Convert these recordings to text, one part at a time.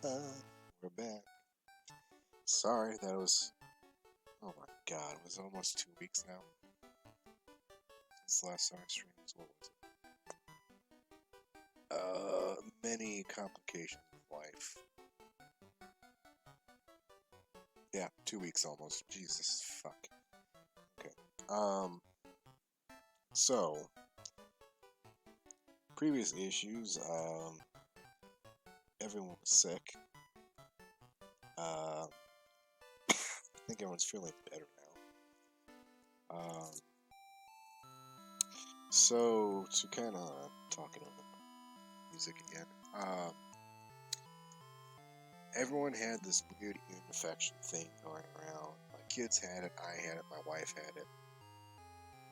We're back. Sorry, that was. Oh my god, it was almost 2 weeks now. Since the last time I streamed. What was it? Many complications with life. Yeah, 2 weeks almost. Jesus, fuck. Okay. So. Previous issues, everyone was sick. I think everyone's feeling better now. So to kind of talking over music again, everyone had this weird ear infection thing going around. My kids had it, I had it, my wife had it.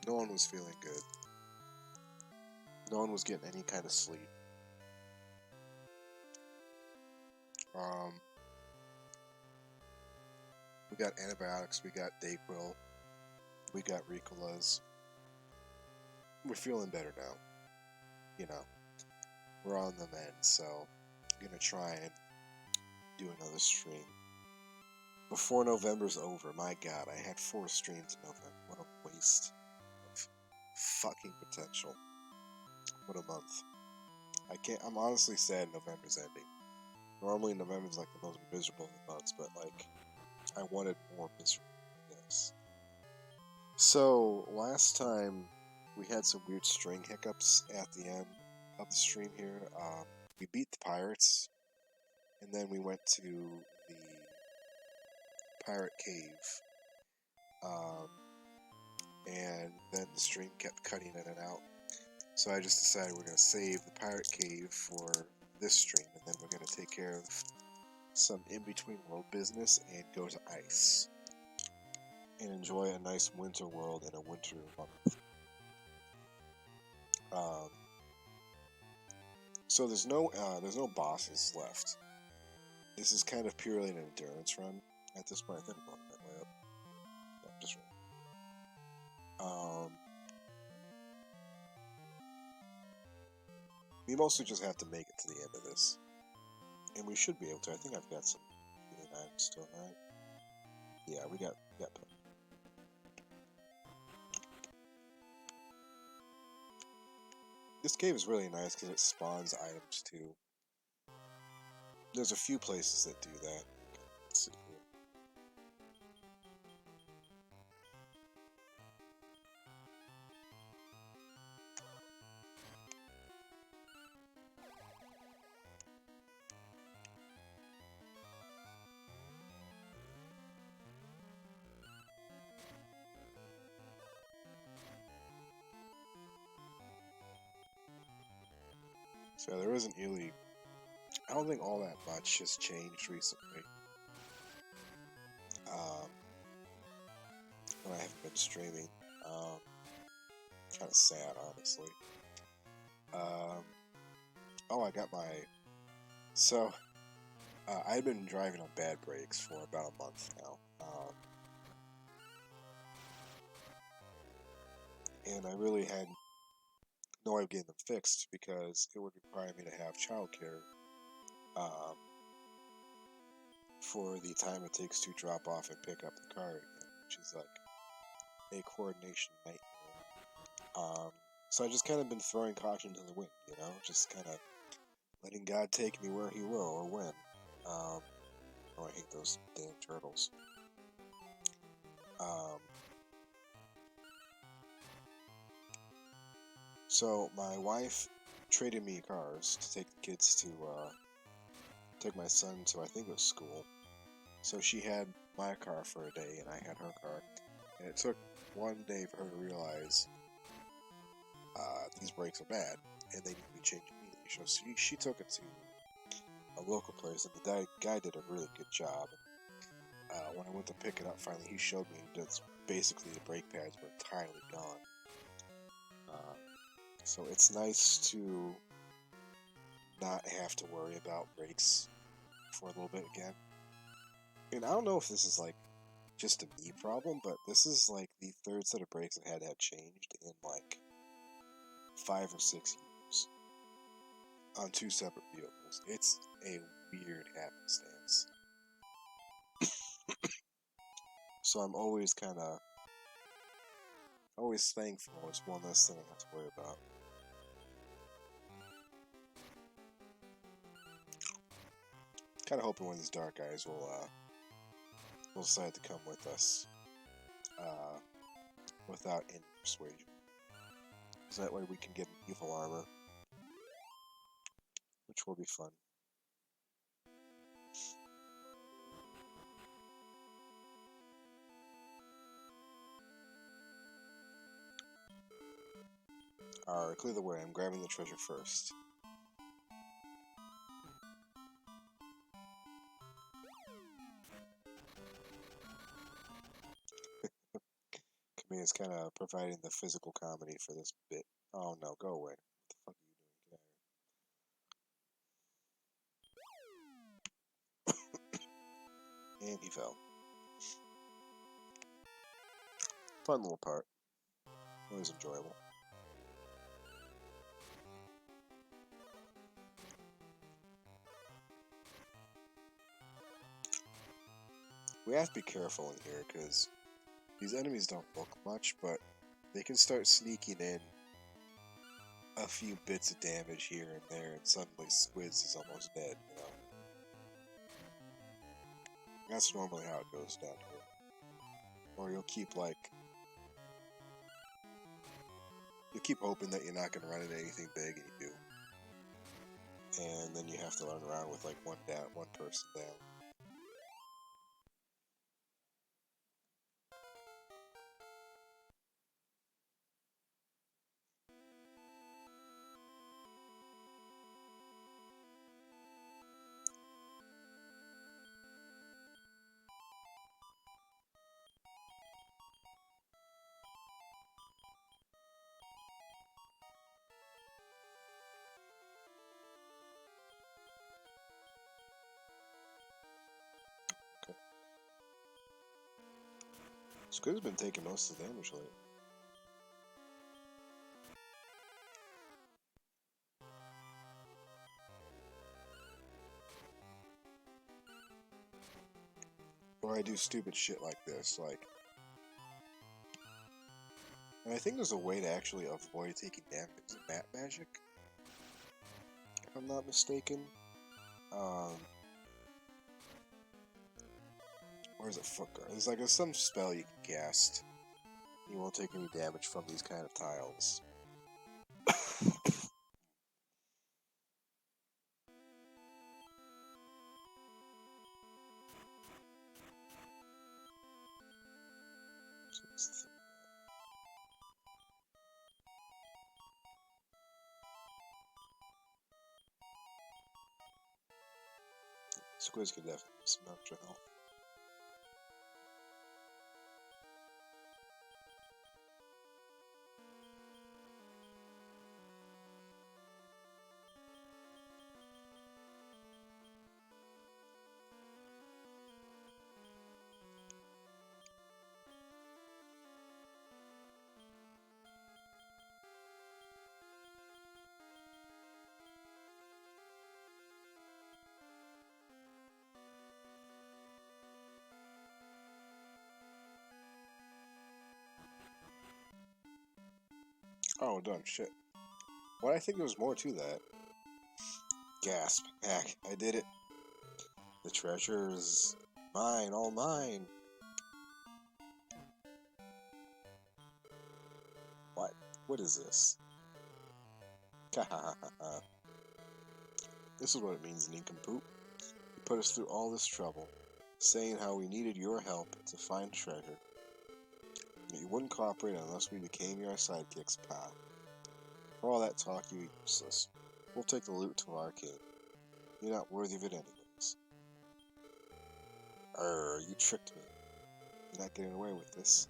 No one was feeling good. No one was getting any kind of sleep. We got antibiotics, we got Dayquil, we got Ricolas. We're feeling better now. You know, we're on the mend, so I'm gonna try and do another stream before November's over. My god, I had 4 streams in November. What a waste of fucking potential. What a month. I'm honestly sad November's ending. Normally November's like the most miserable of the months, but like, I wanted more misery than this. So, last time we had some weird string hiccups at the end of the stream here. We beat the pirates, and then we went to the pirate cave, and then the stream kept cutting in and out. So I just decided we're going to save the pirate cave for this stream, and then we're going to take care of some in-between world business and go to ice and enjoy a nice winter world in a winter month. So there's no bosses left. This is kind of purely an endurance run at this point. I think I'm going that way up. Yeah, just right. We mostly just have to make it to the end of this, and we should be able to. I think I've got some healing items still, right? Yeah, we got plenty. This cave is really nice because it spawns items too. There's a few places that do that. Let's see here. So there isn't really. I don't think all that much has changed recently. When I haven't been streaming. Kind of sad, honestly. Oh, I got my. So, I've been driving on bad brakes for about a month now. And I really had no way of getting them fixed because it would require me to have childcare for the time it takes to drop off and pick up the car again, which is like a coordination nightmare. So I just kind of been throwing caution to the wind, you know, just kind of letting God take me where He will or when. Oh, I hate those damn turtles. So my wife traded me cars to take the kids to, take my son to, I think it was school. So she had my car for a day, and I had her car. And it took one day for her to realize these brakes are bad, and they need to be changed immediately. So she took it to a local place, and the guy did a really good job. When I went to pick it up, finally he showed me that basically the brake pads were entirely gone. So it's nice to not have to worry about brakes for a little bit again. And I don't know if this is like just a me problem, but this is like the third set of brakes I had to have changed in like 5 or 6 years on 2 separate vehicles. It's a weird happenstance. So I'm always always thankful it's one less thing I have to worry about. Kind of hoping one of these dark guys will decide to come with us without any persuasion. So that way we can get an evil armor, which will be fun. Alright, clear the way. I'm grabbing the treasure first. Kamiya's kind of providing the physical comedy for this bit. Oh no, go away. What the fuck are you doing? Get out of here. And he fell. Fun little part. Always enjoyable. We have to be careful in here because these enemies don't look much, but they can start sneaking in a few bits of damage here and there, and suddenly Squiz is almost dead, you know? That's normally how it goes down here. Or you'll keep hoping that you're not going to run into anything big, and you do. And then you have to run around with like one person down. Squid's been taking most of the damage lately. Or I do stupid shit like this, and I think there's a way to actually avoid taking damage. Is it map magic? If I'm not mistaken. Or is it foot guard? There's like some spell you can cast. You won't take any damage from these kind of tiles. Squids could definitely use some extra health. Oh, done. Shit. What? I think there was more to that. Gasp. Heck, I did it. The treasure is mine, all mine. What? What is this? This is what it means, nincompoop. You put us through all this trouble, saying how we needed your help to find treasure. But you wouldn't cooperate unless we became your sidekicks, pal. For all that talk, you're useless. We'll take the loot to our king. You're not worthy of it anyways. You tricked me. You're not getting away with this.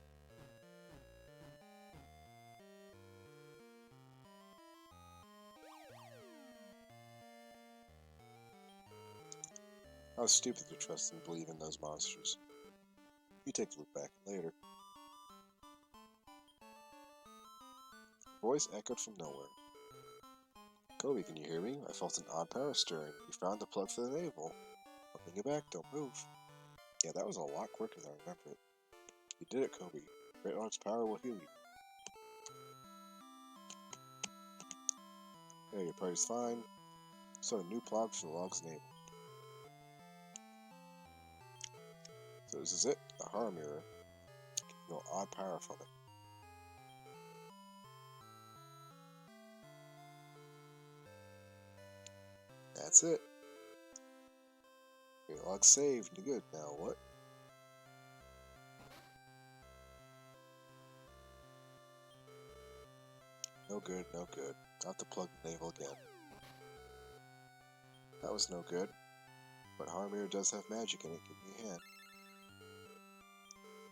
I was stupid to trust and believe in those monsters. You take the loot back later. Voice echoed from nowhere. Kobe, can you hear me? I felt an odd power stirring. You found the plug for the navel. I'll bring you back, don't move. Yeah, that was a lot quicker than I remembered. You did it, Kobe. Great Log's power will heal you. Yeah, your party's fine. So a new plug for the log's navel. So this is it, the horror mirror. You can feel odd power from it. That's it. Great Log saved. Good. Now what? No good, no good. Got to plug the navel again. That was no good. But horror mirror does have magic in it. Give me a hand.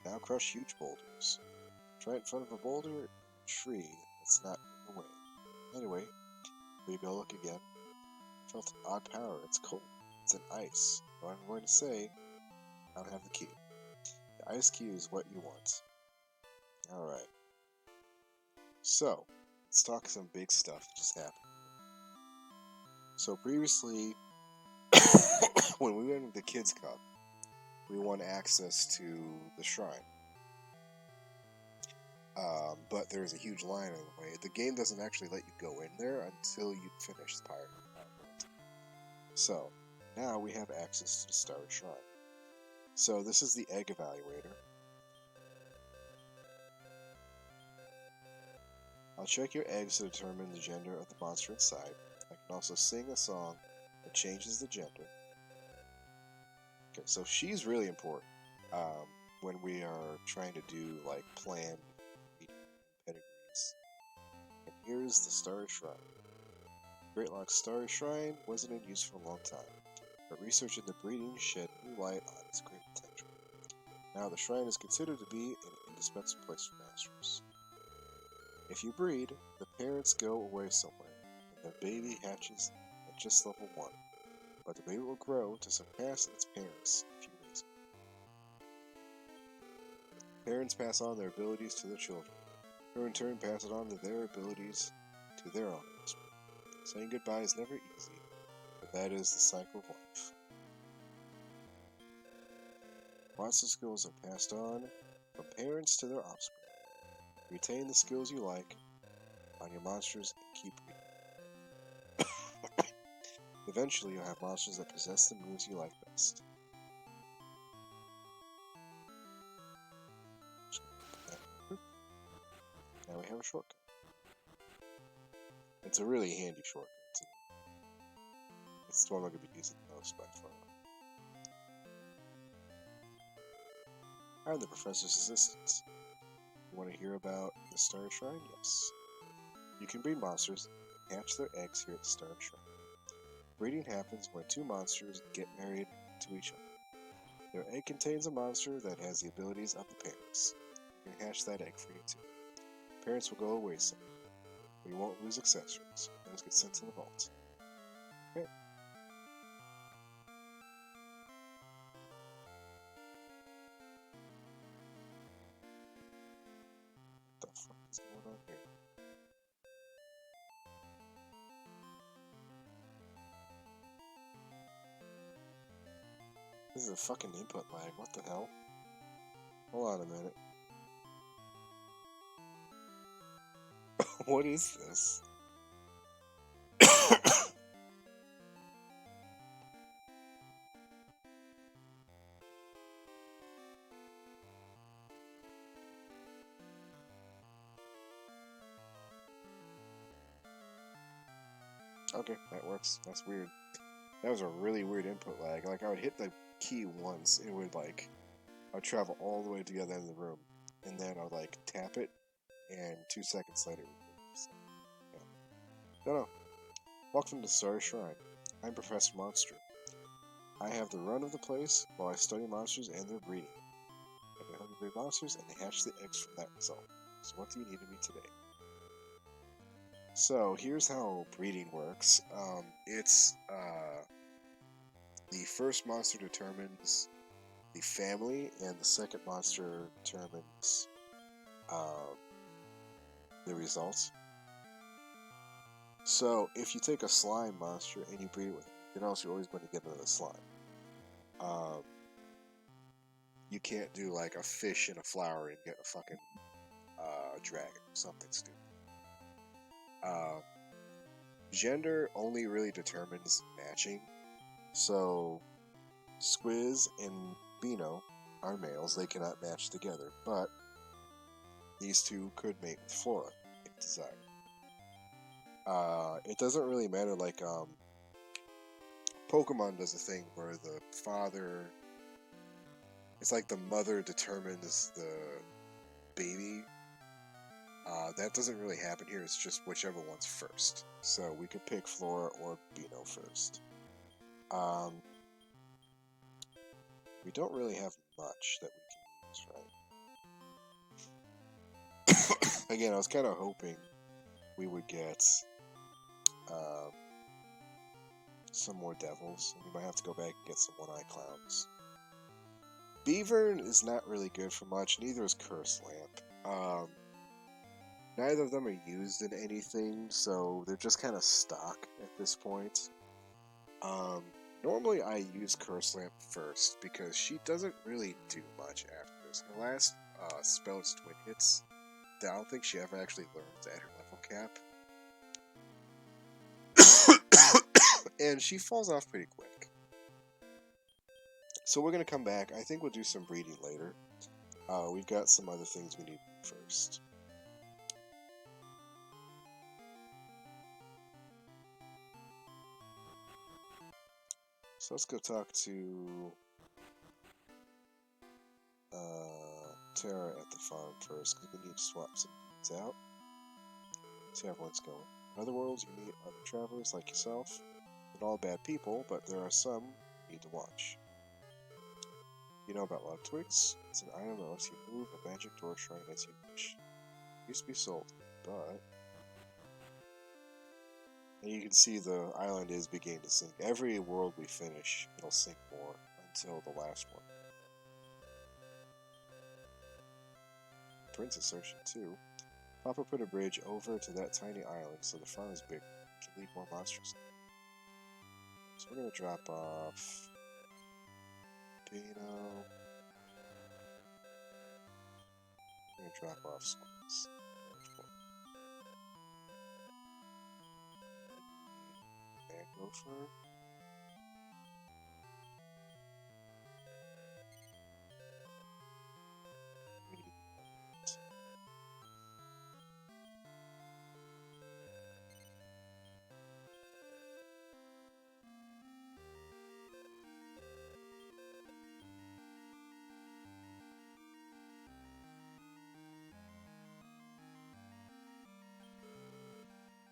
Now crush huge boulders. Try it in front of a boulder, a tree that's not in the way. Anyway, we go look again. I felt an odd power. It's cold. It's an ice. What I'm going to say, I don't have the key. The ice key is what you want. Alright. So, let's talk some big stuff that just happened. So previously, when we went into the Kids Cup, we won access to the shrine. But there's a huge line in the way. The game doesn't actually let you go in there until you finish the Pirate World. So, now we have access to the Starry Shrine. So this is the egg evaluator. I'll check your eggs to determine the gender of the monster inside. I can also sing a song that changes the gender. Okay, so she's really important when we are trying to do like planned pedigrees. And here's the Starry Shrine. Great Log's Starry Shrine wasn't in use for a long time, but research into breeding shed new light on its great potential. Now the shrine is considered to be an indispensable place for masters. If you breed, the parents go away somewhere, and the baby hatches at just level 1, but the baby will grow to surpass its parents if you raise it. Parents pass on their abilities to their children, who in turn pass it on to their abilities to their own offspring. Saying goodbye is never easy, but that is the cycle of life. Monster skills are passed on from parents to their offspring. Retain the skills you like on your monsters and keep breeding. Eventually, you'll have monsters that possess the moves you like best. Now we have a shortcut. It's a really handy shortcut, too. It's the one I'm going to be using the most by far. I'm the Professor's assistant. You want to hear about the Starry Shrine? Yes. You can breed monsters and hatch their eggs here at the Starry Shrine. Breeding happens when two monsters get married to each other. Their egg contains a monster that has the abilities of the parents. You can hatch that egg for you too. Parents will go away soon, but you won't lose accessories. Those get sent to the vault. Okay. What the fuck is going on here? This is a fucking input lag. What the hell? Hold on a minute. What is this? Okay, that works. That's weird. That was a really weird input lag. Like, I would hit the key once, it would, like, I would travel all the way to the other end of the room, and then I would, like, tap it, and 2 seconds later, it would move. So, yeah. Don't know. Welcome to Starry Shrine. I'm Professor Monster. I have the run of the place while I study monsters and their breeding. I can help you breed monsters and hatch the eggs from that result. So what do you need of me today? So here's how breeding works. The first monster determines the family, and the second monster determines the results. So if you take a slime monster and you breed it with anything else, you're always going to get another slime. Um, you can't do like a fish in a flower and get a fucking dragon or something stupid. Uh, Gender only really determines matching. So Squiz and Beano are males; they cannot match together, but these two could mate with Flora if desired. It doesn't really matter. Like Pokemon does a thing where the father, it's like the mother determines the baby. That doesn't really happen here. It's just whichever one's first. So we could pick Flora or Beano first. We don't really have much that we can use, right? Again, I was kind of hoping we would get some more devils. We might have to go back and get some one-eye clowns. Beavern is not really good for much. Neither is Curse Lamp. Neither of them are used in anything, so they're just kind of stock at this point. Normally I use Curse Lamp first because she doesn't really do much after this. Her last spell is Twin Hits. I don't think she ever actually learns at her level cap. And she falls off pretty quick. So we're going to come back. I think we'll do some breeding later. We've got some other things we need first. So let's go talk to Tara at the farm first, because we need to swap some things out. See how everyone's going. In other worlds, you meet other travelers like yourself. They're all bad people, but there are some you need to watch. You know about Love Twigs? It's an item that lets you move a magic door shrine as you wish. It used to be sold, but... And you can see the island is beginning to sink. Every world we finish, it'll sink more until the last one. The prince is searching too. Papa put a bridge over to that tiny island so the farm is bigger. We can leave more monsters in. So we're going to drop off Dino. We're going to drop off Squeeze. Gopher.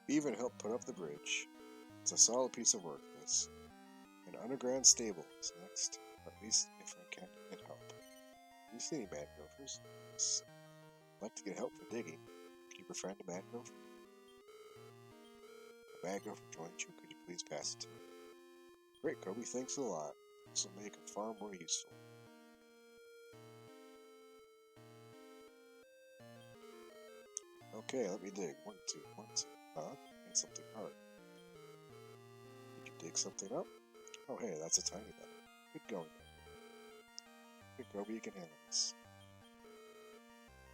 Beaver helped put up the bridge. It's a solid piece of work, this. An underground stable is next, or at least if I can get help. Do you see any mad gophers? Yes. I'd like to get help for digging. Can you befriend a mad gopher? A mad gopher joined you. Could you please pass it to me? Great, Kobe. Thanks a lot. This will make a farm more useful. Okay, let me dig. 1, 2, 1, 2. Huh? Need something hard. Did you dig something up? Oh, hey, that's a tiny one. Good going. Good, Kobe. You can handle this.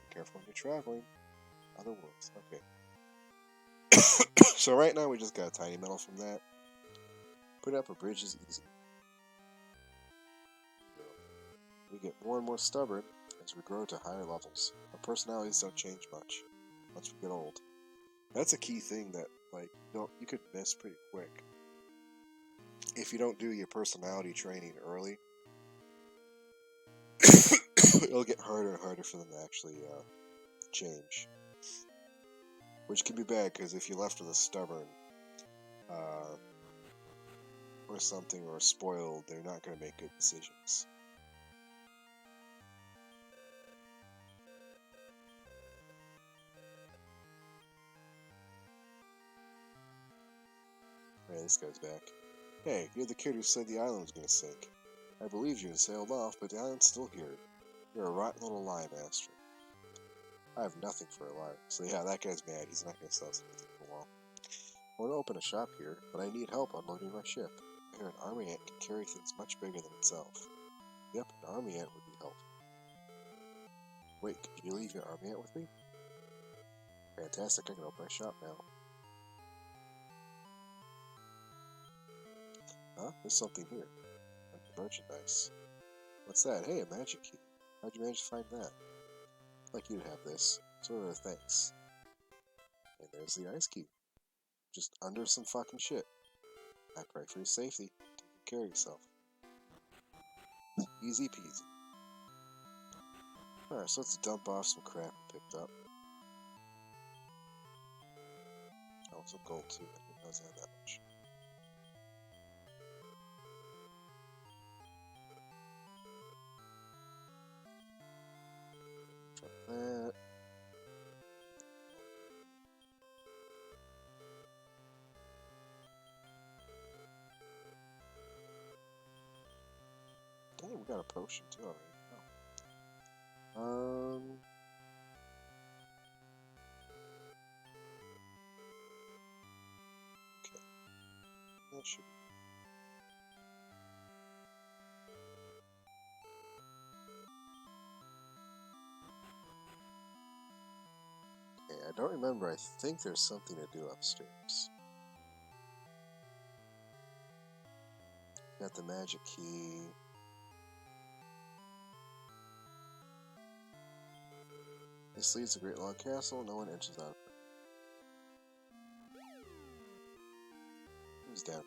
Be careful when you're traveling. Other worlds. Okay. So right now we just got a tiny metal from that. Putting up a bridge is easy. We get more and more stubborn as we grow to higher levels. Our personalities don't change much once we get old. That's a key thing that you could miss pretty quick if you don't do your personality training early. It'll get harder and harder for them to actually change, which can be bad because if you're left with a stubborn or something, or spoiled, they're not going to make good decisions. Hey, this guy's back. Hey, you're the kid who said the island was going to sink. I believed you and sailed off, but the island's still here. You're a rotten little lie master. I have nothing for a lie. So yeah, that guy's mad. He's not going to sell us anything for a while. I want to open a shop here, but I need help unloading my ship. I hear an army ant can carry things much bigger than itself. Yep, an army ant would be helpful. Wait, could you leave your army ant with me? Fantastic, I can open my shop now. Huh? There's something here. Merchandise. What's that? Hey, a magic key. How'd you manage to find that? I'd like you to have this. Sort of a thanks. And there's the ice key. Just under some fucking shit. I pray for your safety. Take care of yourself. Easy peasy. Alright, so let's dump off some crap we picked up. Oh, some gold too. I didn't realize I had that much. Drop that. Dang, we got a potion too already. Oh. Okay. That should be. Okay, I don't remember. I think there's something to do upstairs. Got the magic key. This leads to Great Log Castle. No one enters out of it. Who's down?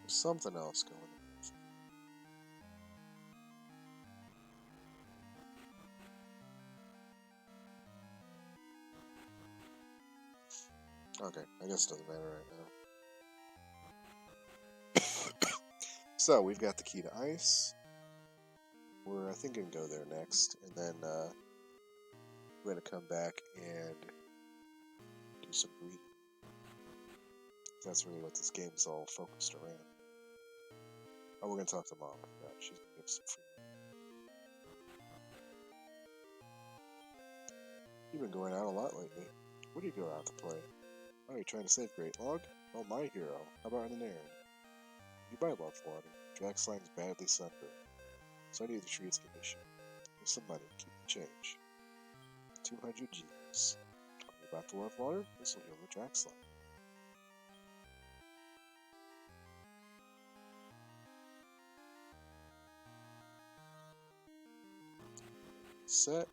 There's something else going on. Okay, I guess it doesn't matter right now. So, we've got the key to ice. We're, I think, going to go there next. And then, we're going to come back and do some breeding. That's really what this game is all focused around. Oh, we're going to talk to Mom. I forgot. She's going to give us some free money. You've been going out a lot lately. Where do you go out to play? Oh, you're trying to save Great Log? Oh, my hero. How about an errand? You buy love water. Draxline's badly sunburned. So I need the tree's condition. Here's some money. Keep the change. 200 G's. Are you about the love water? This will heal the Draxline. Set.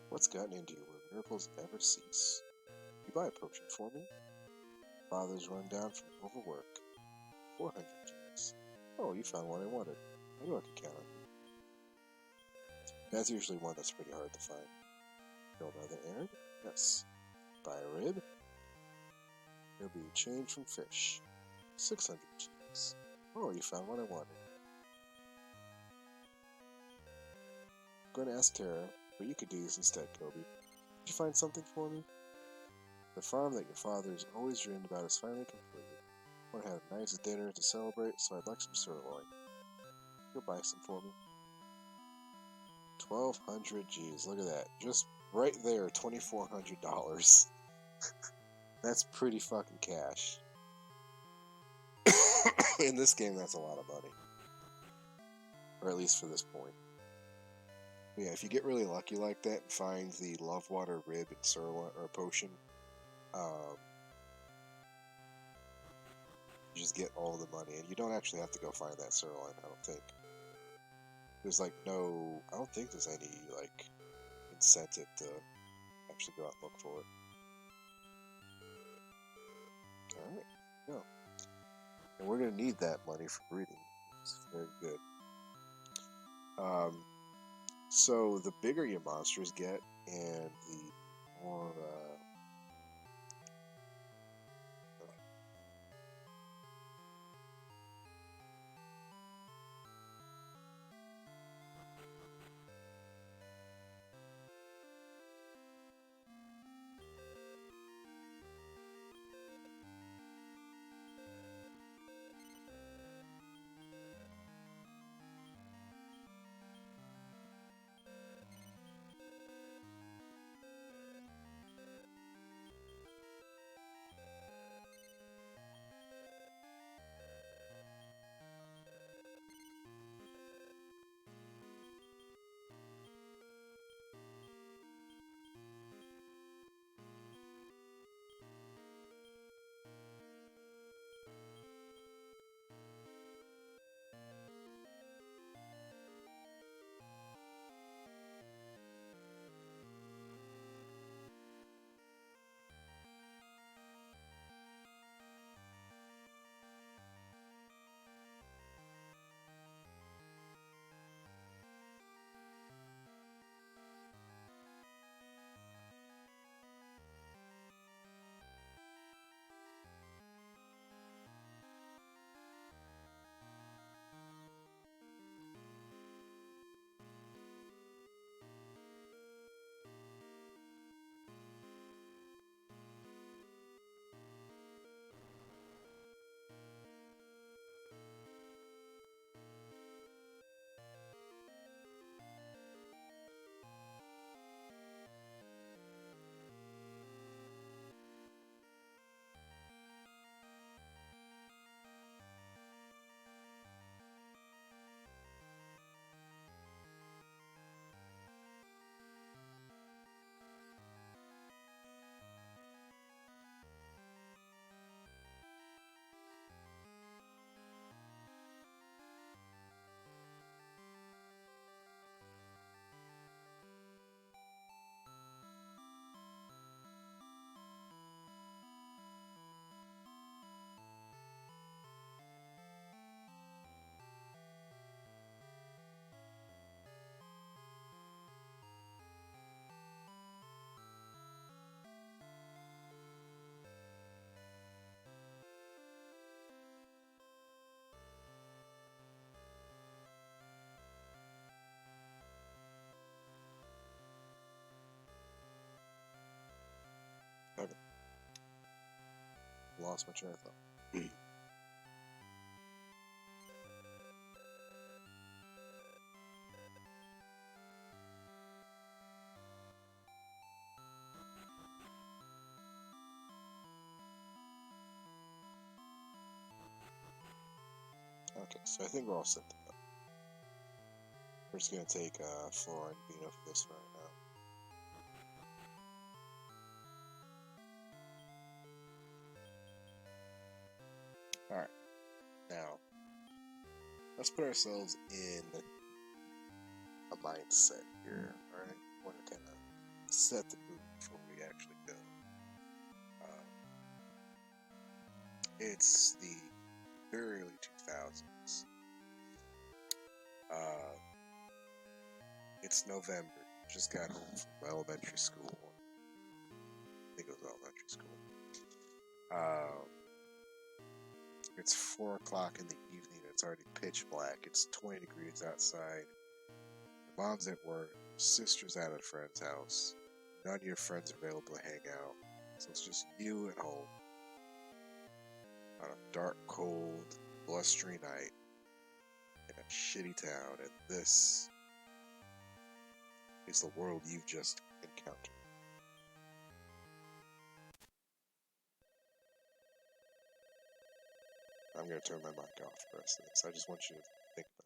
What's gotten into you where miracles never cease? You buy a potion for me? Father's run down from overwork. 400 G's. Oh, you found what I wanted. I knew I could count on you. That's usually one that's pretty hard to find. Build another errand? Yes. Buy a rib? There'll be a change from fish. 600 G's. Oh, you found what I wanted. I'm going to ask Tara, but you could do this instead, Kobe. Did you find something for me? The farm that your father's always dreamed about is finally completed. I want to have a nice dinner to celebrate, so I'd like some sirloin. You'll buy some for me. 1,200 G's. Look at that. Just right there, $2,400. That's pretty fucking cash. In this game, that's a lot of money. Or at least for this point. Yeah, if you get really lucky like that and find the love water rib and sirloin or potion, you just get all the money, and you don't actually have to go find that sirloin. I don't think there's like no. I don't think there's any like incentive to actually go out and look for it. All right, go. And we're gonna need that money for breeding. It's very good. So the bigger your monsters get, and the more lost my train of thought. Okay, so I think we're all set to go. We're just gonna take Flora and Vino for this right now. Alright, now let's put ourselves in a mindset here, alright? We want to kind of set the mood before we actually go. It's the very early 2000s. It's November. Just got home from elementary school. I think it was elementary school. It's 4 o'clock in the evening. It's already pitch black. It's 20 degrees outside. Your mom's at work. Your sister's at a friend's house. None of your friends are available to hang out. So it's just you at home on a dark, cold, blustery night in a shitty town. And this is the world you've just encountered. I'm going to turn my mic off for the rest of this. I just want you to think about it.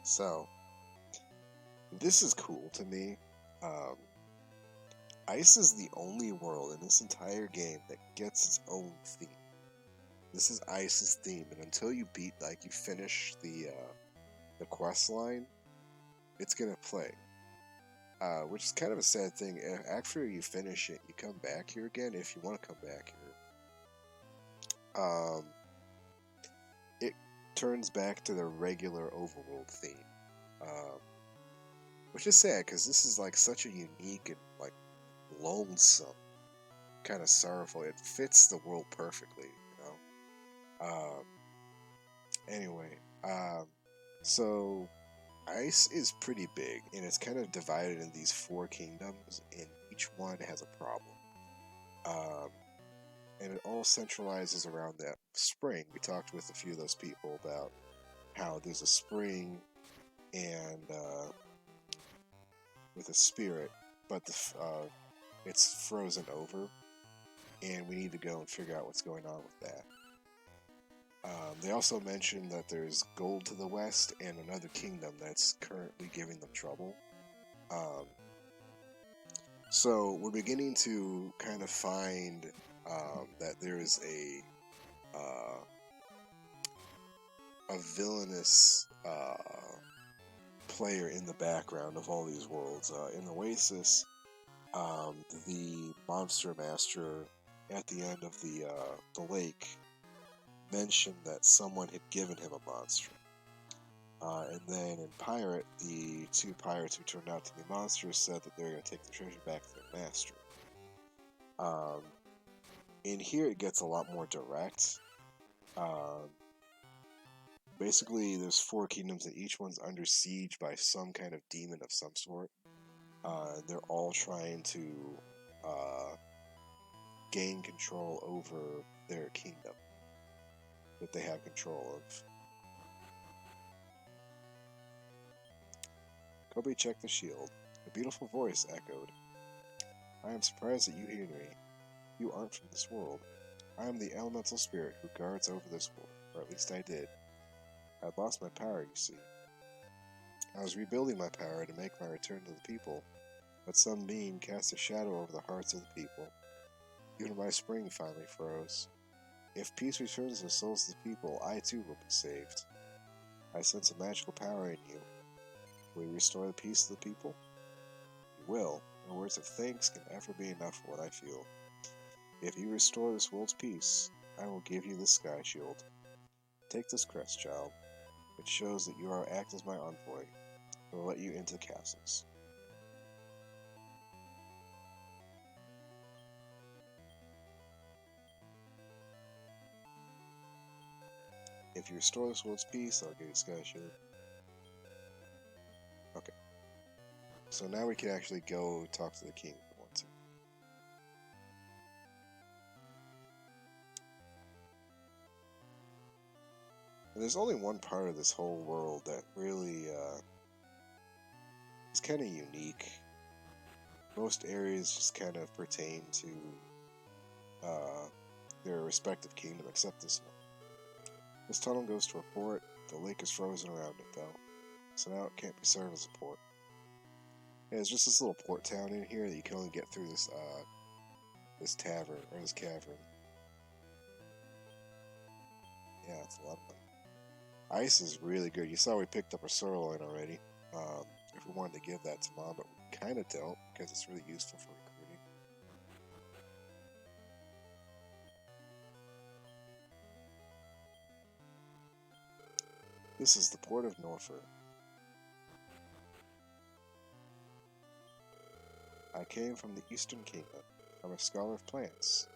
So, this is cool to me. Um, Ice is the only world in this entire game that gets its own theme. This is Ice's theme, and until you beat, like, you finish the quest line, it's gonna play. Which is kind of a sad thing. After you finish it, you come back here again if you want to come back here. It turns back to the regular overworld theme, um, which is sad because this is like such a unique and like lonesome, kind of sorrowful. It fits the world perfectly, you know. Anyway, so Ice is pretty big, and it's kind of divided in these four kingdoms, and each one has a problem. Um, and it all centralizes around that spring. We talked with a few of those people about how there's a spring and with a spirit, but it's frozen over, and we need to go and figure out what's going on with that. They also mentioned that there's gold to the west and another kingdom that's currently giving them trouble. Um, so we're beginning to kind of find that there is a villainous player in the background of all these worlds. In Oasis, the monster master at the end of the lake mentioned that someone had given him a monster. And then in Pirate, the two pirates who turned out to be monsters said that they're going to take the treasure back to their master. In here, it gets a lot more direct. Basically, there's four kingdoms, and each one's under siege by some kind of demon of some sort. They're all trying to gain control over their kingdom that they have control of. Kobe checked the shield. A beautiful voice echoed. I am surprised that you hear me. You aren't from this world. I am the elemental spirit who guards over this world, or at least I did. I'd lost my power, you see. I was rebuilding my power to make my return to the people, but some being cast a shadow over the hearts of the people. Even my spring finally froze. If peace returns to the souls of the people, I too will be saved. I sense a magical power in you. Will you restore the peace of the people? You will, and words of thanks can never be enough for what I feel. If you restore this world's peace, I will give you this sky shield. Take this crest, child. It shows that you are act as my envoy. I will let you into the castles. If you restore this world's peace, I'll give you a sky shield. Okay. So now we can actually go talk to the king if we want to. And there's only one part of this whole world that really is kind of unique. Most areas just kind of pertain to their respective kingdom, except this one. This tunnel goes to a port. The lake is frozen around it, though, so now it can't be served as a port. Yeah, it's just this little port town in here that you can only get through this this tavern or this cavern. Yeah, it's a lot of money. Ice is really good. You saw we picked up a sirloin already. If we wanted to give that to Mom, but we kind of don't because it's really useful for recruiting. This is the port of Norfolk. I came from the Eastern Kingdom. I'm a scholar of plants.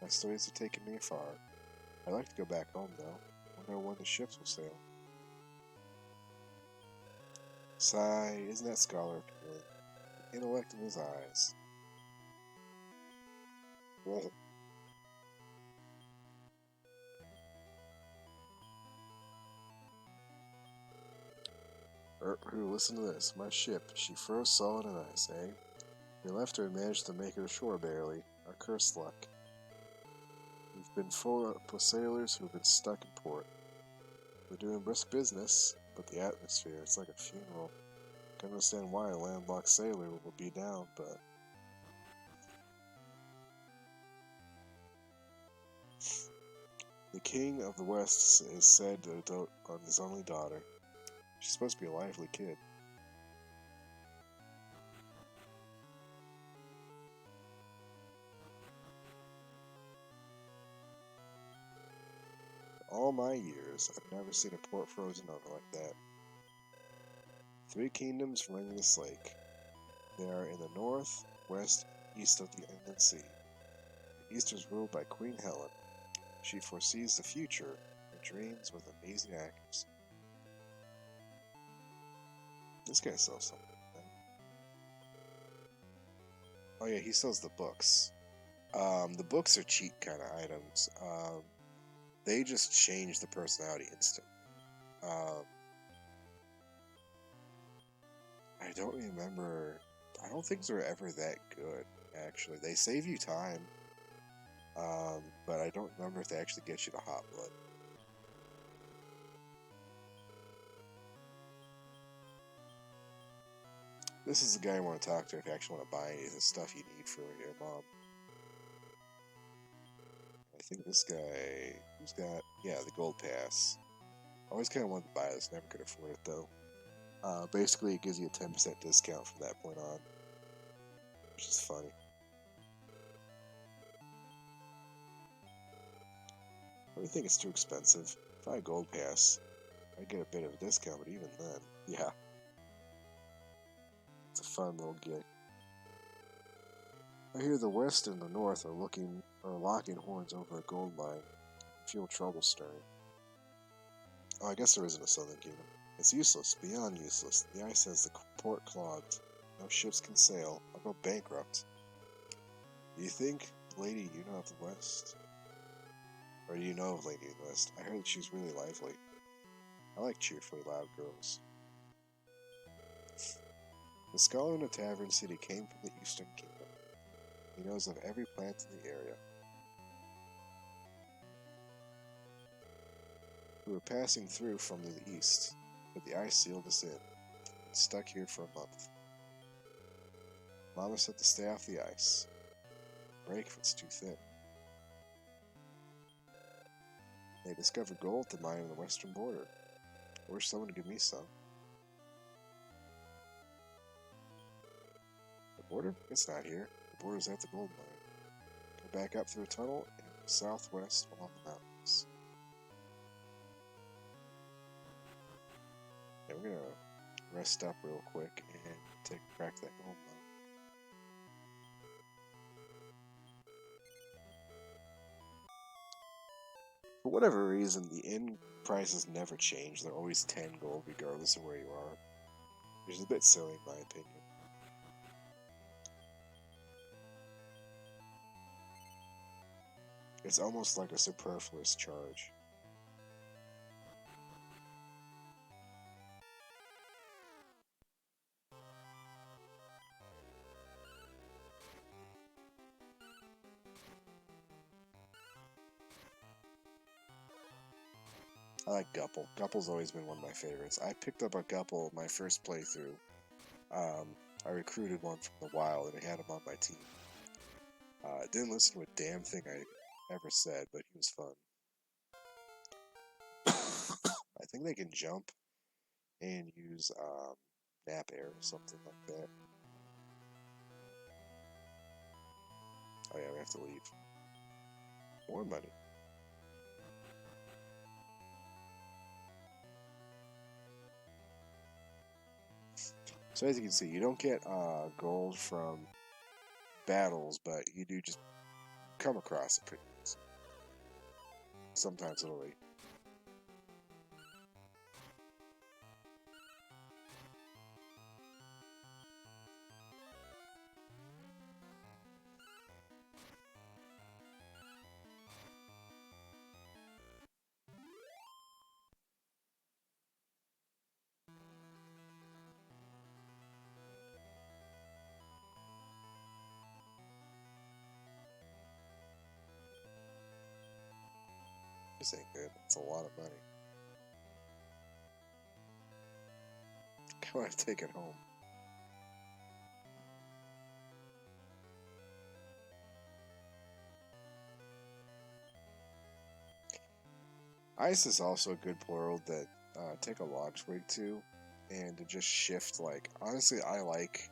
My studies have taken me far. I'd like to go back home, though. I wonder when the ships will sail. Sigh, isn't that scholar appealing? Intellect in his eyes. Whoa. Listen to this. My ship, she froze solid in ice, eh? We left her and managed to make it ashore barely. Our cursed luck. We've been full of sailors who've been stuck in port. We're doing brisk business. But the atmosphere, it's like a funeral. Can understand why a landlocked sailor would be down, but the king of the West is said to dote on his only daughter. She's supposed to be a lively kid. All my years, I've never seen a port frozen over like that. 3 kingdoms ring this lake. They are in the north, west, and east of the inland sea. The east is ruled by Queen Helen. She foresees the future and dreams with amazing accuracy. This guy sells something. Right? Oh yeah, he sells the books. The books are cheap kind of items. They just change the personality instantly. Um, I don't remember. I don't think they're ever that good. Actually, they save you time, but I don't remember if they actually get you to hot blood. This is the guy I want to talk to if you actually want to buy any of the stuff you need for your mom. I think this guy, who's got, yeah, the gold pass. I always kind of wanted to buy this, never could afford it though. Basically, it gives you a 10% discount from that point on, which is funny. I think it's too expensive. If I had gold pass, I'd get a bit of a discount, but even then, yeah, it's a fun little gig. I hear the West and the North are locking horns over a gold mine. I feel trouble stirring. Oh, I guess there isn't a Southern Kingdom. It's useless, beyond useless. The ice has the port clogged. No ships can sail. I'll go bankrupt. Do you think, lady, you know of the West? Or do you know of Lady in the West? I heard that she's really lively. I like cheerfully loud girls. The scholar in the tavern city came from the Eastern Kingdom. He knows of every plant in the area. We were passing through from the east, but the ice sealed us in. We stuck here for a month. Mama said to stay off the ice. Break if it's too thin. They discovered gold at the mine on the western border. I wish someone would give me some. The border? It's not here. The border's at the gold mine. Go back up through a tunnel and southwest along the mountains. Yeah, we're gonna rest up real quick and take a crack at that gold mine. For whatever reason, the inn prices never change. They're always 10 gold regardless of where you are. Which is a bit silly in my opinion. It's almost like a superfluous charge. I like Gupple. Gupple's always been one of my favorites. I picked up a Gupple my first playthrough. I recruited one from the wild and I had him on my team. Didn't listen to a damn thing I ever said, but he was fun. I think they can jump and use nap air or something like that. Oh yeah, we have to leave. More money. So as you can see, you don't get gold from battles, but you do just come across it pretty easy. Sometimes it'll be. This ain't good. It's a lot of money. want to take it home. Ice is also a good world that take a log twig to, and to just shift. Like honestly, I like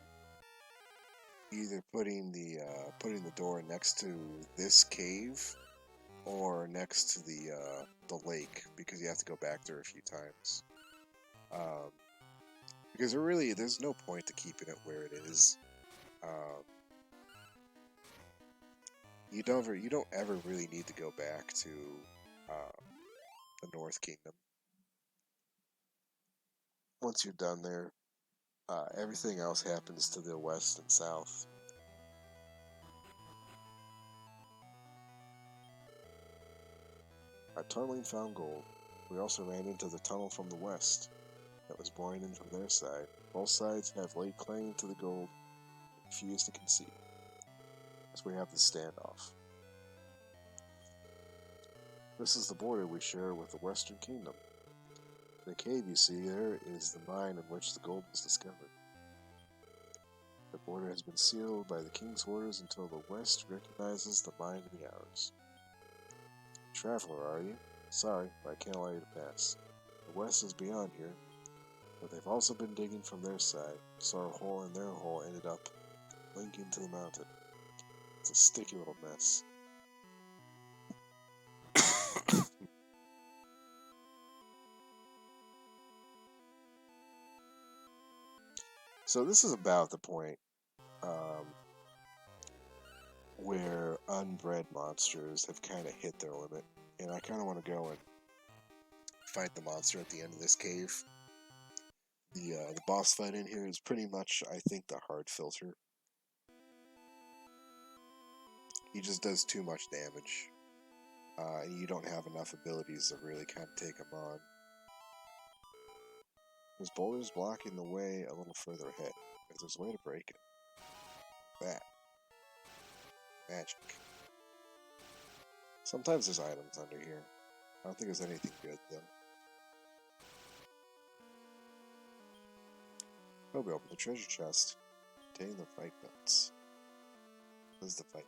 either putting the door next to this cave or next to the lake because you have to go back there a few times. Um, because there's no point to keeping it where it is. Um, you don't ever really need to go back to uh, the North Kingdom. Once you're done there, everything else happens to the west and south. Our tunneling found gold. We also ran into the tunnel from the west that was boring in from their side. Both sides have laid claim to the gold and refuse to concede. As we have the standoff. This is the border we share with the Western Kingdom. The cave you see there is the mine in which the gold was discovered. The border has been sealed by the king's orders until the West recognizes the mine to be ours. Traveler, are you? Sorry, but I can't allow you to pass. The West is beyond here, but they've also been digging from their side, so our hole and their hole ended up linking to the mountain. It's a sticky little mess. So this is about the point um, where unbred monsters have kind of hit their limit, and I kind of want to go and fight the monster at the end of this cave. The boss fight in here is pretty much, I think, the hard filter. He just does too much damage, and you don't have enough abilities to really kind of take him on. There's boulders blocking the way a little further ahead. If there's a way to break it. That. Magic. Sometimes there's items under here. I don't think there's anything good, though. Oh, we open the treasure chest. Containing the fight notes. This is the fight.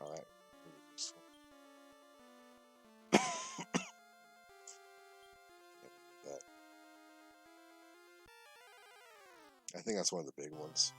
Alright. Really useful. That. I think that's one of the big ones.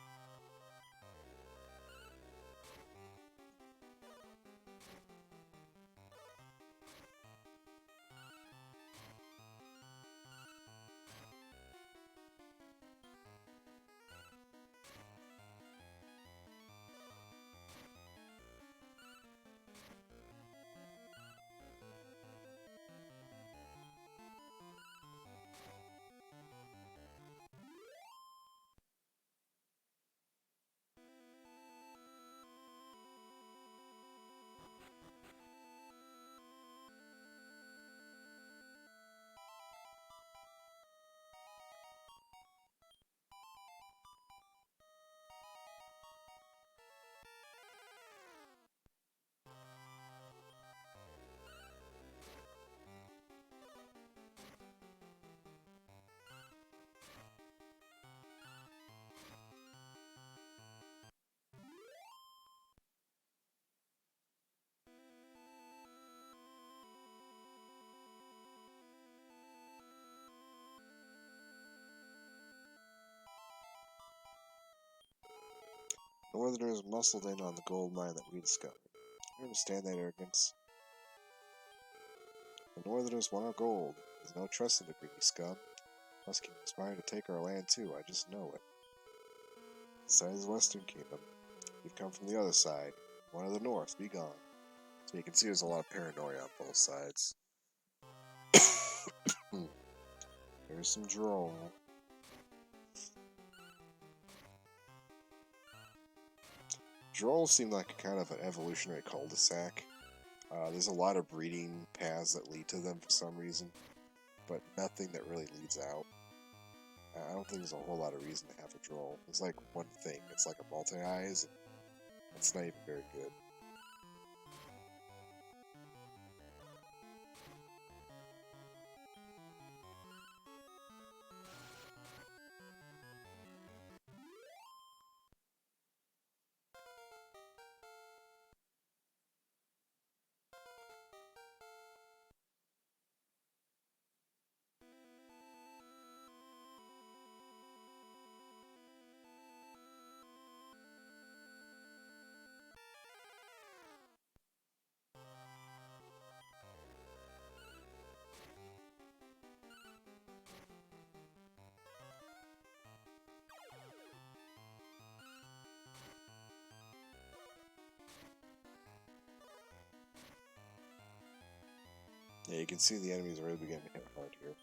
Northerners muscled in on the gold mine that we discovered. I understand that arrogance. The Northerners want our gold. There's no trust in the greedy scum. Us can conspire to take our land too, I just know it. This side is the Western Kingdom. We've come from the other side. One of the North, be gone. So you can see there's a lot of paranoia on both sides. Here's some droll. Droll seem like a kind of an evolutionary cul-de-sac. There's a lot of breeding paths that lead to them for some reason, but nothing that really leads out. I don't think there's a whole lot of reason to have a droll. There's like one thing. It's like a multi-eyes, and it's not even very good. Yeah, you can see the enemies are really beginning to hit hard here.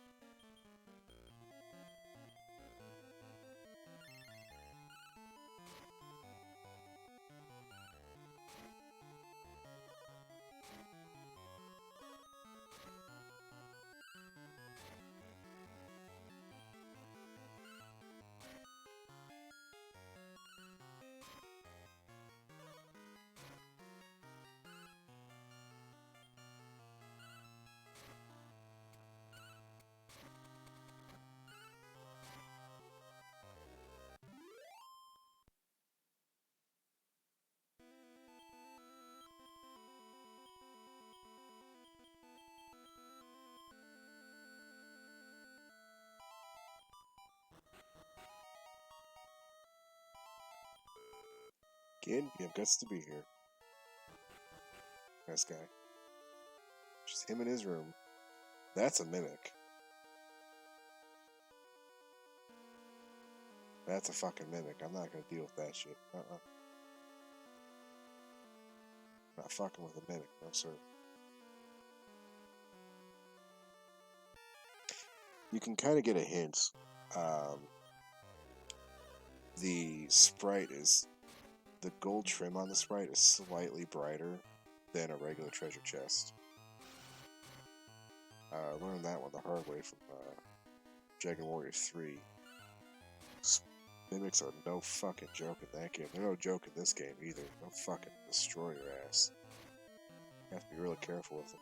Kid, you have guts to be here. Nice guy. Just him in his room. That's a mimic. That's a fucking mimic. I'm not gonna deal with that shit. Not fucking with a mimic, no sir. You can kind of get a hint. The sprite is... The gold trim on the sprite is slightly brighter than a regular treasure chest. I learned that one the hard way from Dragon Warrior 3. Mimics are no fucking joke in that game. They're no joke in this game either. They'll fucking destroy your ass. You have to be really careful with them.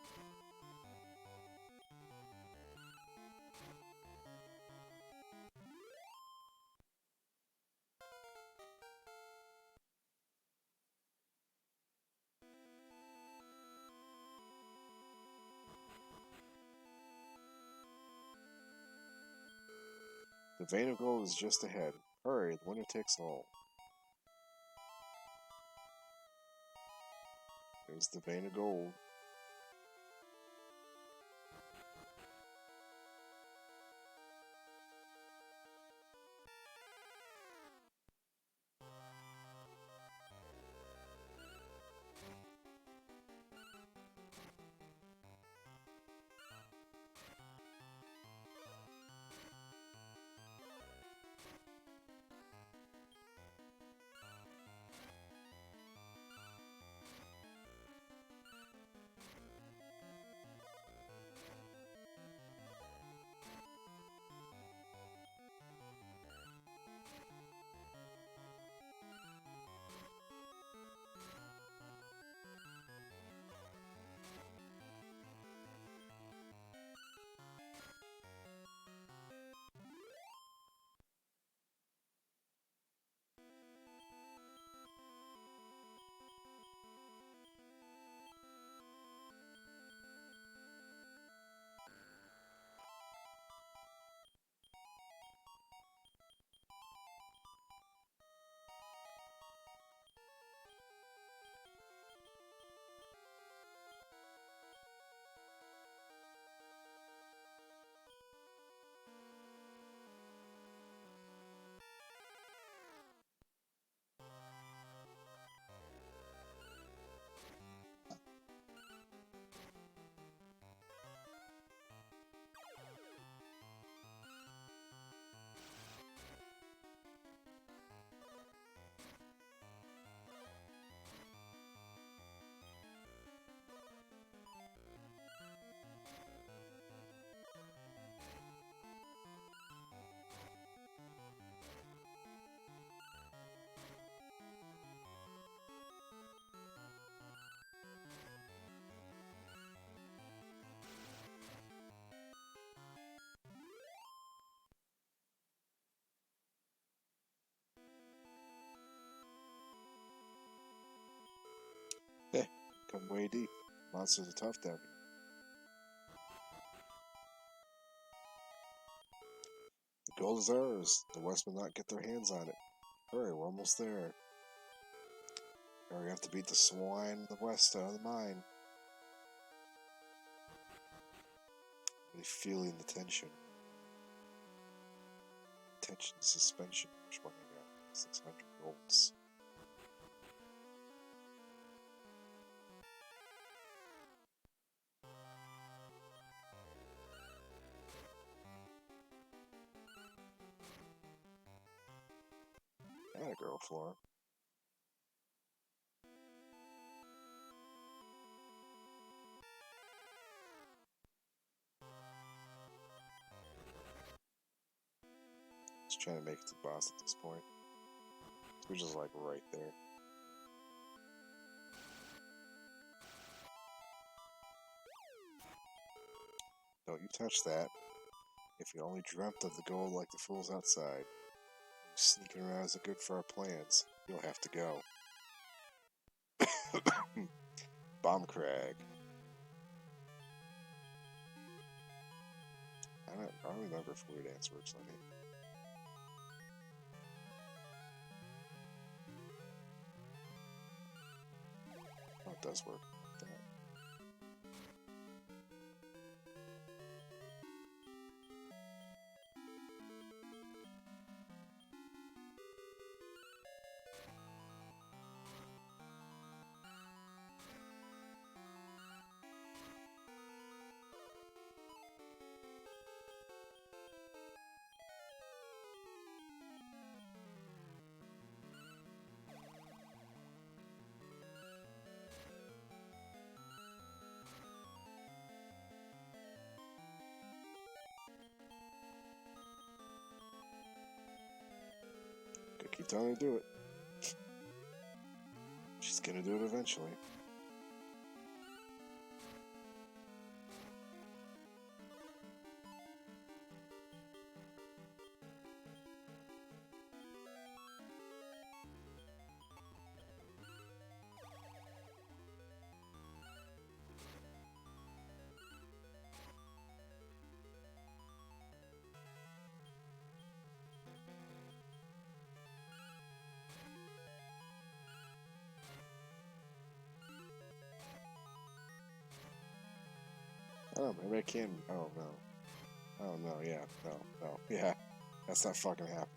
The vein of gold is just ahead. Hurry, the winner takes all. There's the vein of gold. Heh, come way deep. Monsters are tough down here. The gold is ours. The West will not get their hands on it. Hurry, we're almost there. Hurry, we have to beat the swine in the West out of the mine. Really feeling the tension. Tension suspension. Which one I got? 600 golds. Hi, girl Flora. Just trying to make it to the boss at this point. We're just like right there. Don't you touch that. If you only dreamt of the gold like the fools outside, sneaking around isn't good for our plans. You'll have to go. Bomb Crag. I don't remember if Weird Dance works on it. Oh, it does work. That. Keep telling her to do it. She's gonna do it eventually. Oh, maybe I can. Oh, no. Oh, no, yeah. No. Yeah. That's not fucking happening.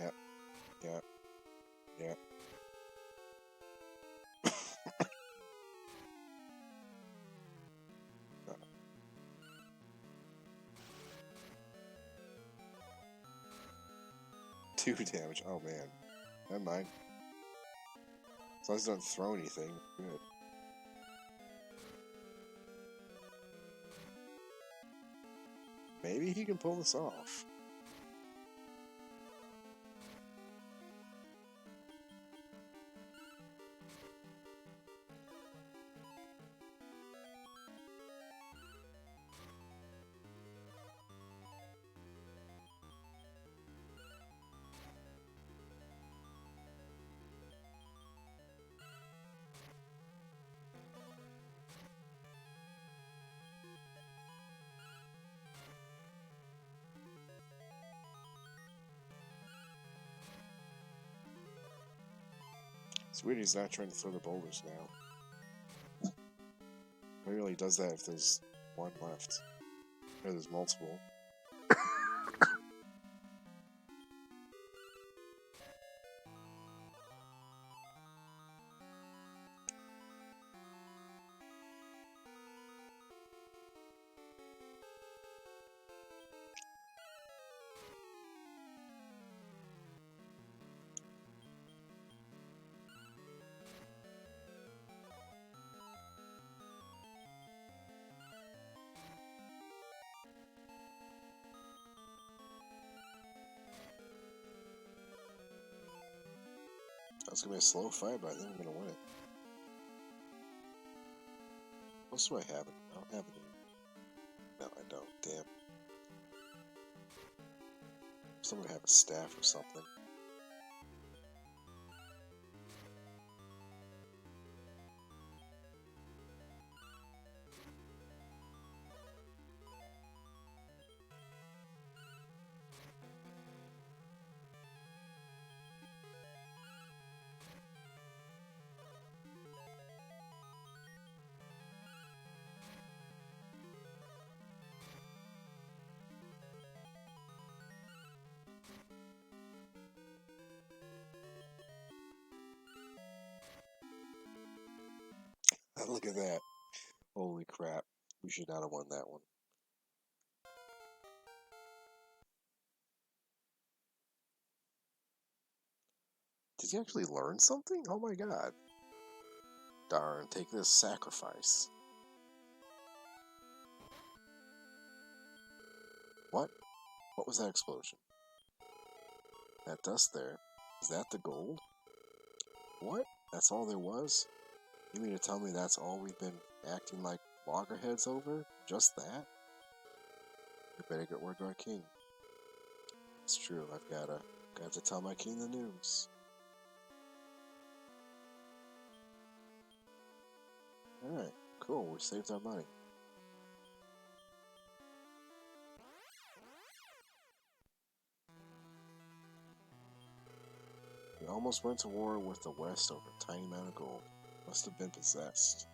Yep. Yep. Yep. No. 2 damage. Oh, man. Never mind. As long as it doesn't throw anything, good. Maybe he can pull this off. It's weird he's not trying to throw the boulders now. Maybe he does that if there's one left. Or there's multiple. That's gonna be a slow fight, but I think I'm gonna win it. What else do I have? I don't have any. No, I don't. Damn. Someone have a staff or something. Look at that. Holy crap. We should not have won that one. Did you actually learn something? Oh my god. Darn, take this sacrifice. What? What was that explosion? That dust there. Is that the gold? What? That's all there was? You mean to tell me that's all we've been acting like loggerheads over? Just that? We better get word to our king. It's true, I've got to tell my king the news. Alright, cool, we saved our money. We almost went to war with the West over a tiny amount of gold. Must have been possessed.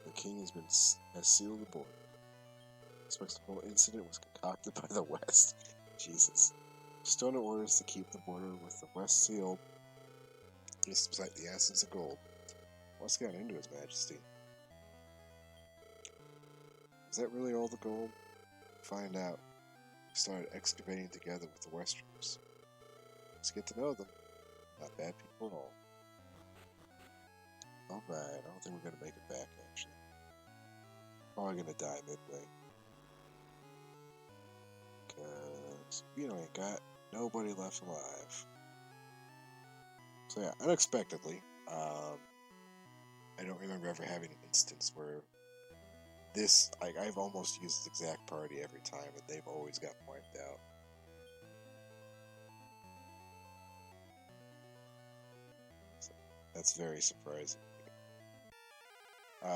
The king has sealed the border. Expects the whole incident was concocted by the West. Jesus. Stoner orders to keep the border with the West sealed, despite the absence of gold. What's got into His Majesty? Is that really all the gold? Find out. We started excavating together with the Westerns. Let's get to know them. Not bad people at all. Alright, I don't think we're gonna make it back, actually. Probably gonna die midway. Because we ain't got nobody left alive. So yeah, unexpectedly, I don't remember ever having an instance where this, like, I've almost used this exact party every time, and they've always gotten wiped out. So that's very surprising.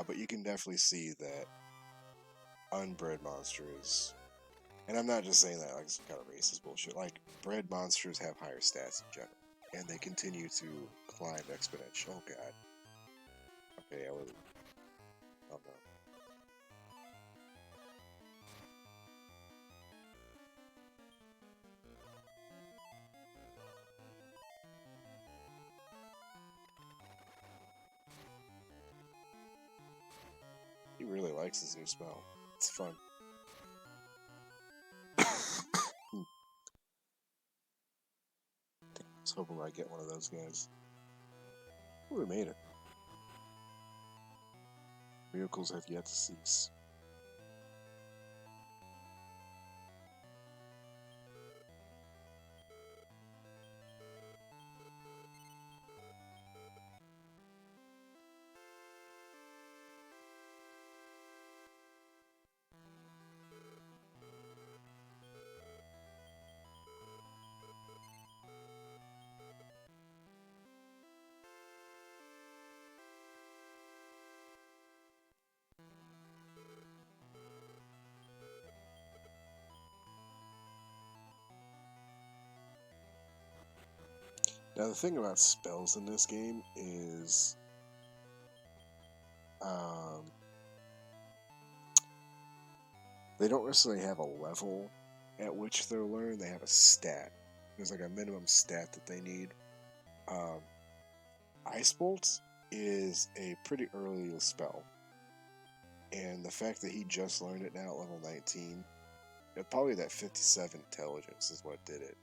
But you can definitely see that unbred monsters, and I'm not just saying that like some kind of racist bullshit, like, bred monsters have higher stats in general, and they continue to climb exponential. Oh god. Okay, I was... Oh no. He really likes his new spell. It's fun. I was hoping I'd get one of those guys. Oh, we made it. Miracles have yet to cease. Now, the thing about spells in this game is, they don't necessarily have a level at which they're learned. They have a stat. There's like a minimum stat that they need. Ice Bolt is a pretty early spell, and the fact that he just learned it now at level 19, probably that 57 intelligence is what did it.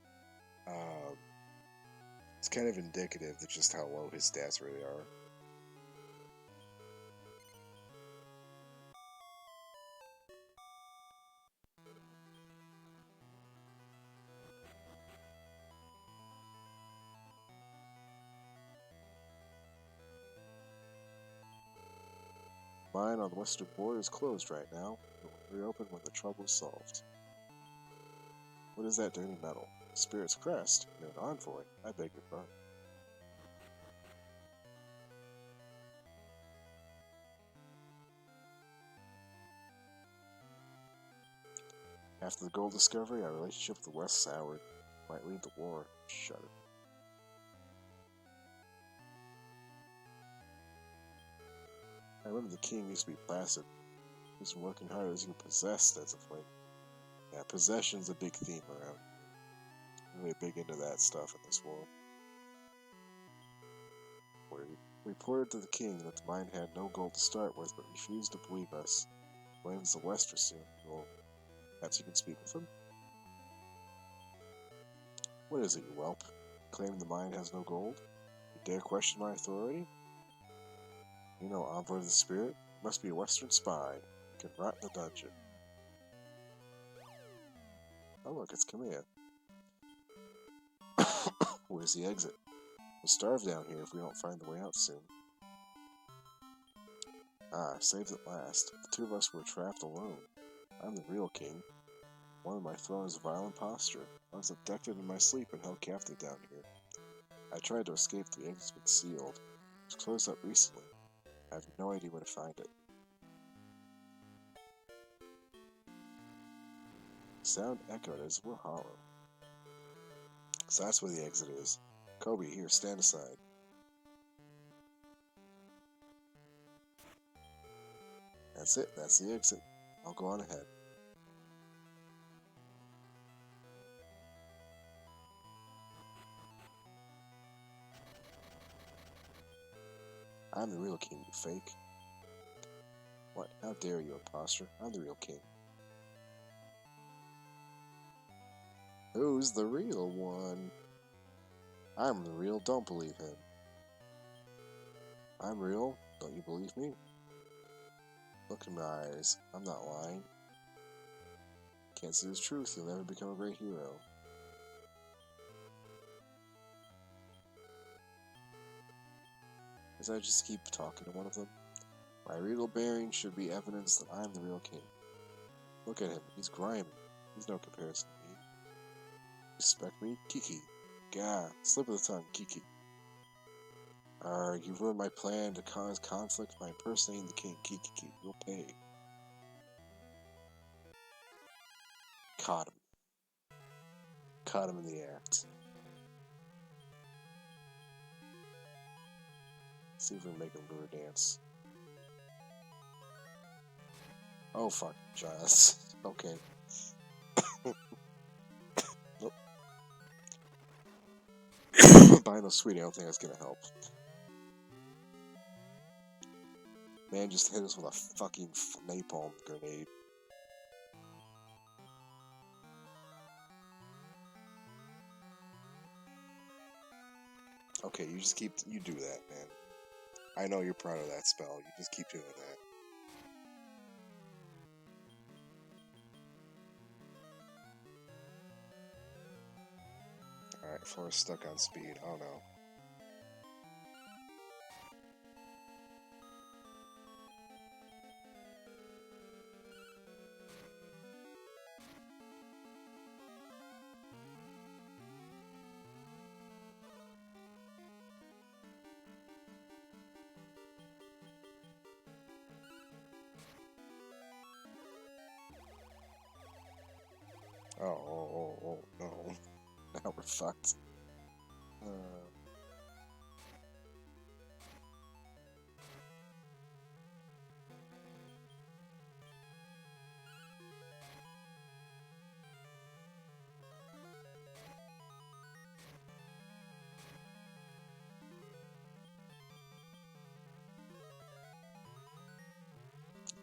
It's kind of indicative of just how low his stats really are. Mine on the western border is closed right now. It will reopen when the trouble is solved. What is that dirty metal? Spirit's crest. You're an envoy. I beg your pardon. After the gold discovery, our relationship with the West soured. Might lead to war. Shudder. I remember the king used to be placid. He's been working hard as he was possessed as of late. Yeah, possession's a big theme around here. Really big into that stuff in this world. Word. We reported to the king that the mine had no gold to start with, but refused to believe us. Blames the Wester soon. Well, perhaps you can speak with him? What is it, you whelp? Claiming the mine has no gold? You dare question my authority? You know, envoy of the spirit? You must be a Western spy. You can rot in the dungeon. Oh look, it's Camilla. Where's the exit? We'll starve down here if we don't find the way out soon. Ah, saved at last. The two of us were trapped alone. I'm the real king. One of my throne is a vile imposture. I was abducted in my sleep and held captive down here. I tried to escape, the exit's been sealed. It was closed up recently. I have no idea where to find it. The sound echoed as if it were hollow. So that's where the exit is. Kobe, here, stand aside. That's it, that's the exit. I'll go on ahead. I'm the real king, you fake. What? How dare you, imposter? I'm the real king. Who's the real one? I'm the real, don't believe him. I'm real, don't you believe me? Look in my eyes, I'm not lying. Can't see the truth, you'll never become a great hero. As I just keep talking to one of them, my regal bearing should be evidence that I'm the real king. Look at him, he's grimy. He's no comparison to me. Respect me? Kiki. Gah, slip of the tongue, Kiki. You ruined my plan to cause conflict by impersonating the king, Kiki. You'll pay. Caught him. Caught him in the act. See if we can make him do a dance. Oh fuck, Giles. Okay. Nope. Buying those sweetie, I don't think that's gonna help. Man just hit us with a fucking napalm grenade. Okay, you do that, man. I know you're proud of that spell, you just keep doing that. Alright, Flora's stuck on speed, oh no. Oh, no. Now we're fucked.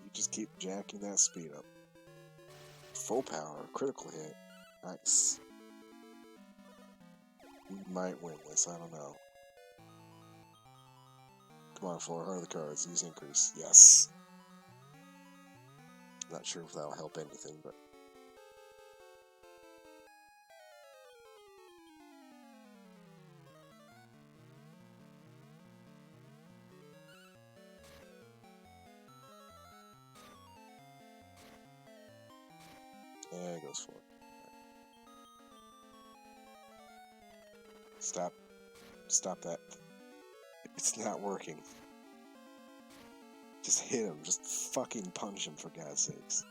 You just keep jacking that speed up. Full power, critical hit. Nice. You might win this, I don't know. Come on, Flora, heart of the cards, use increase. Yes. Not sure if that'll help anything, but... Yeah, it goes for it. Stop. Stop that. It's not working. Just hit him. Just fucking punch him, for God's sakes.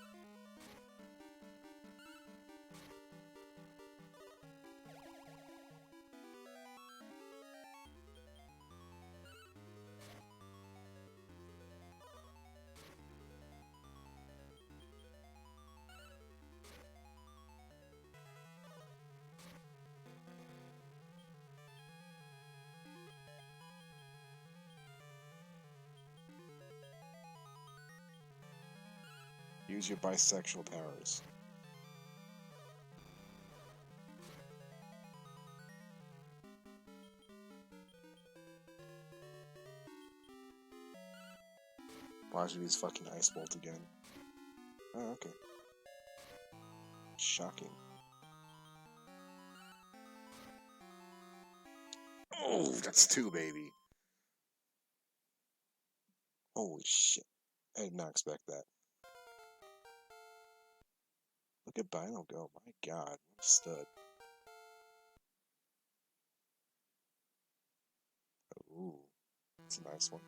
Use your bisexual powers. Watch me use fucking Ice Bolt again. Oh, okay. Shocking. Oh, that's two, baby. Holy shit. I did not expect that. Look at Bino go. My god, what a stud. Ooh, that's a nice one.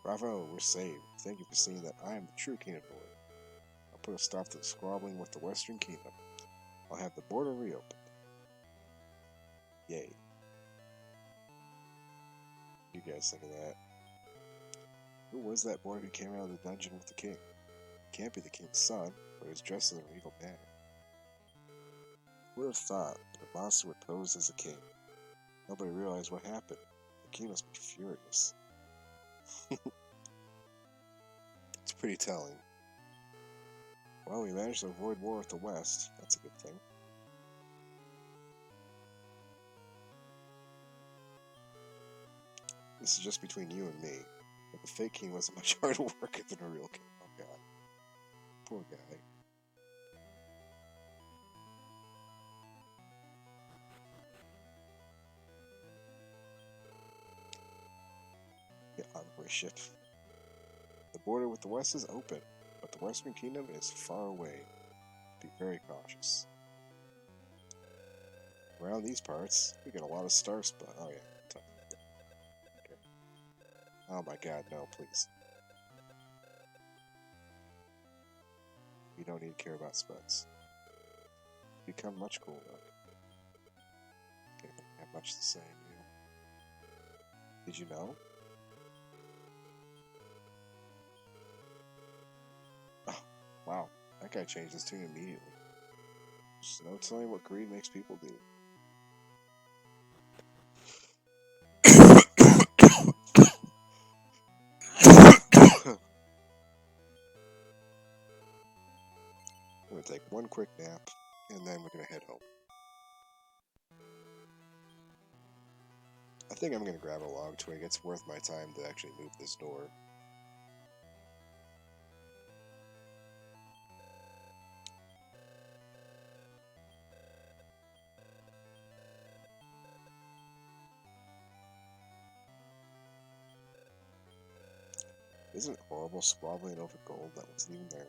Bravo, we're saved. Thank you for seeing that I am the true King of North. I'll put a stop to the squabbling with the Western Kingdom. I'll have the border reopened. Yay. You guys think of that? Who was that boy who came out of the dungeon with the king? Can't be the king's son, but he was dressed in an evil manner. Who would have thought that a monster would pose as a king? Nobody realized what happened. The king must be furious. It's pretty telling. Well, we managed to avoid war with the West. That's a good thing. This is just between you and me. But the fake king was much harder worker than a real king. Oh god. Poor guy. Get envoy ship. The border with the West is open, but the Western Kingdom is far away. Be very cautious. Around these parts, we get a lot of star spot. Oh yeah. Okay. Oh my god, no, please. You don't need to care about spuds. You become much cooler. Okay, don't have much to say, you know. Did you know? Oh, wow. That guy changed his tune immediately. Just no telling what greed makes people do. I'm gonna take one quick nap, and then we're gonna head home. I think I'm gonna grab a log twig. It's worth my time to actually move this door. Isn't it horrible squabbling over gold that wasn't even there?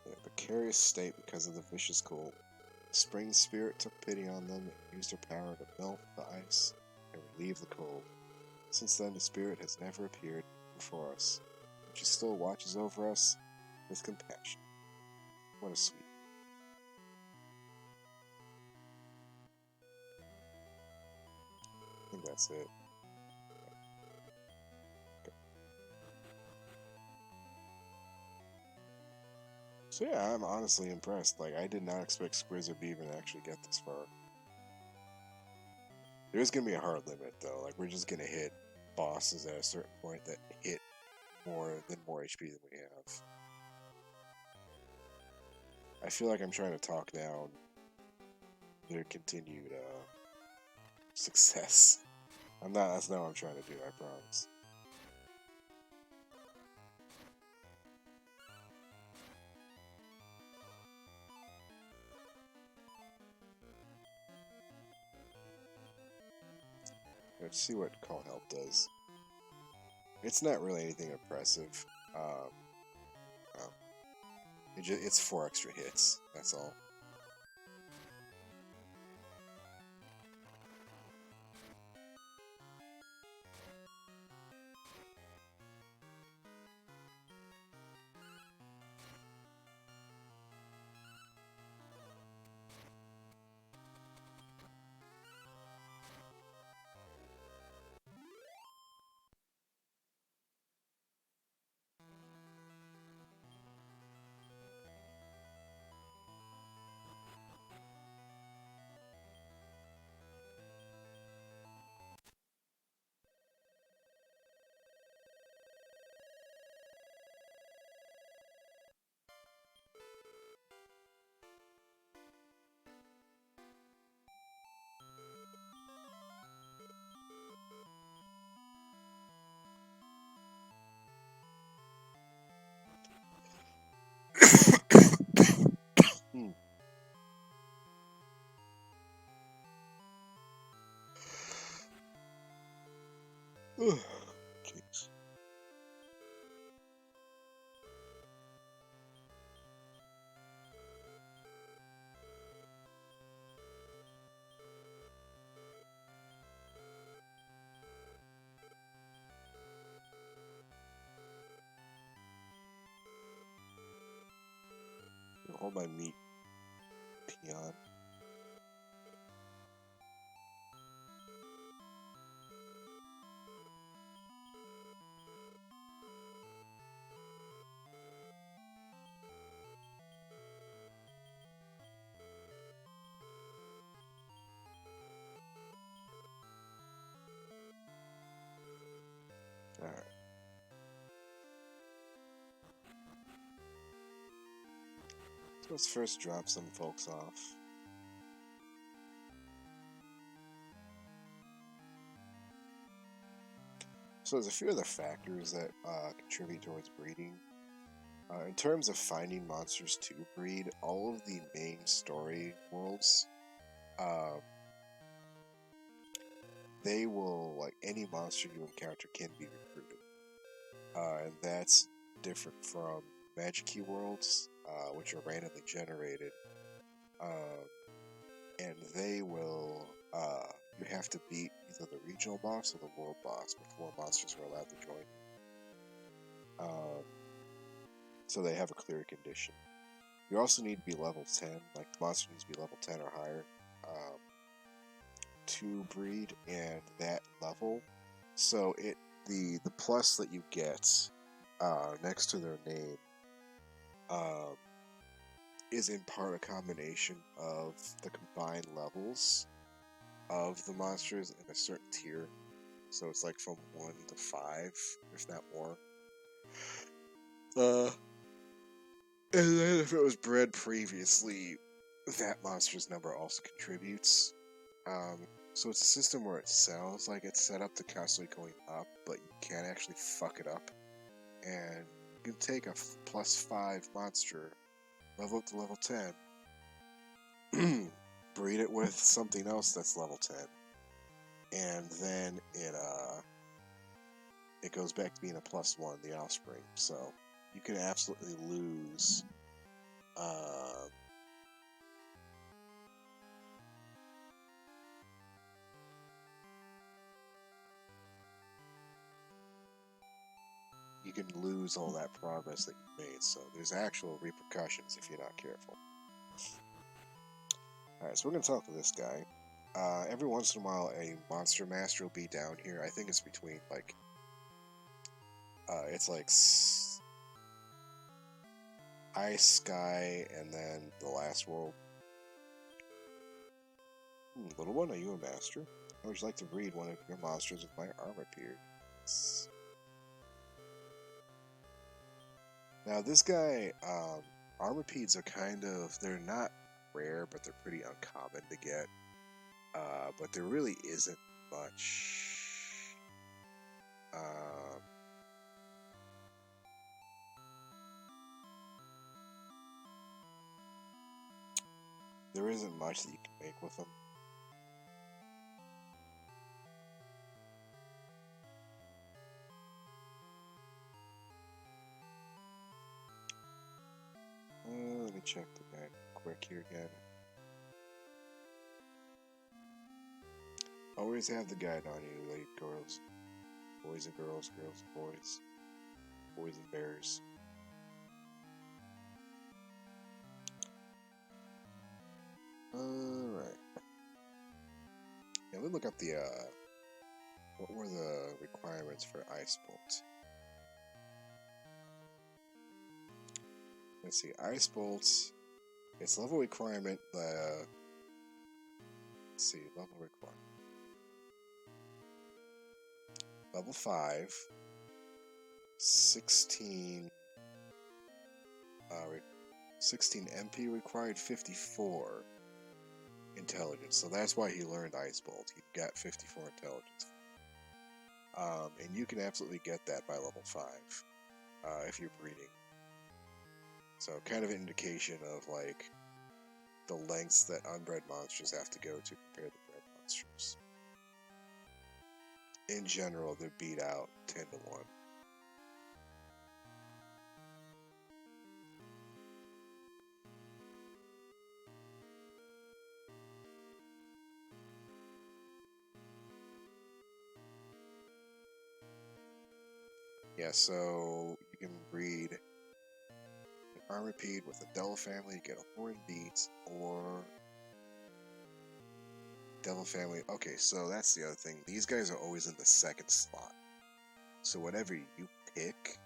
In a precarious state because of the vicious cold. The spring spirit took pity on them and used her power to melt the ice and relieve the cold. Since then, the spirit has never appeared before us. But she still watches over us with compassion. What a sweet. I think that's it. So yeah, I'm honestly impressed. Like, I did not expect Squizzer to even actually get this far. There's gonna be a hard limit, though. Like, we're just gonna hit bosses at a certain point that hit more HP than we have. I feel like I'm trying to talk down their continued success. I'm not. That's not what I'm trying to do. I promise. Let's see what Call Help does. It's not really anything impressive. Um, it's 4 extra hits. That's all. Jeez. Hold my meat, peon. Alright. So let's first drop some folks off. So there's a few other factors that contribute towards breeding. In terms of finding monsters to breed, all of the main story worlds, they will, like, any monster you encounter can be recruited. And that's different from Magic Key worlds, which are randomly generated. And they will, you have to beat either the regional boss or the world boss before monsters are allowed to join. So they have a clear condition. You also need to be level 10, like the monster needs to be level 10 or higher to breed, and that level. So the plus that you get next to their name is in part a combination of the combined levels of the monsters in a certain tier. So it's like from 1 to 5, if not more. And then if it was bred previously, that monster's number also contributes. So it's a system where it sounds like it's set up to constantly going up, but you can actually fuck it up. And you can take a +5 monster, level up to level 10, breed it with something else that's level 10, and then it goes back to being a +1, the offspring. So you can absolutely lose you can lose all that progress that you made. So there's actual repercussions if you're not careful. Alright, so we're going to talk to this guy. Every once in a while, a monster master will be down here. I think it's between, like, it's like Ice, Sky, and then the last world. Little one, are you a master? How would you like to breed one of your monsters with my armor beard? Now, this guy, armorpedes are they're not rare, but they're pretty uncommon to get. But there really isn't much. There isn't much that you can make with them. Let me check the map quick here again. Always have the guide on you, lady girls. Boys and girls, girls and boys. Boys and bears. Alright. Yeah, let me look up the, what were the requirements for Ice Bolt? Let's see, Ice Bolt, its level requirement, let's see, level requirement. Level 5, 16 MP required 54 intelligence, so that's why he learned Ice Bolt. He got 54 intelligence. And you can absolutely get that by level 5 if you're breeding. So kind of an indication of, like, the lengths that unbred monsters have to go to compare to bred monsters. in general, they're beat out 10 to 1. Yeah, so you can breed an Armipede with a Devil family, get a Horned Beast, or Devil family. Okay, so that's the other thing. These guys are always in the second slot. So whatever you pick,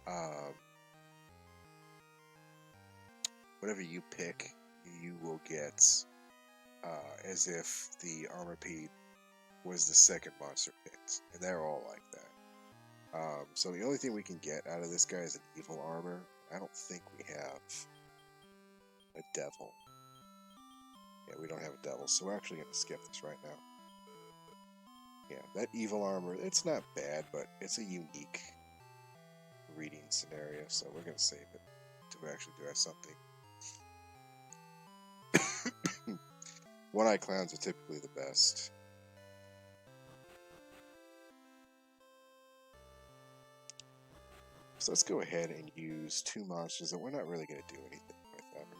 um, you will get as if the Armipede was the second monster picked, and they're all like that. So the only thing we can get out of this guy is an evil armor. I don't think we have a devil. Yeah, we don't have a devil, so we're actually going to skip this right now. Yeah, that evil armor, it's not bad, but it's a unique reading scenario, so we're going to save it to actually do have something. One-Eye Clowns are typically the best. So let's go ahead and use 2 monsters that we're not really going to do anything with ever.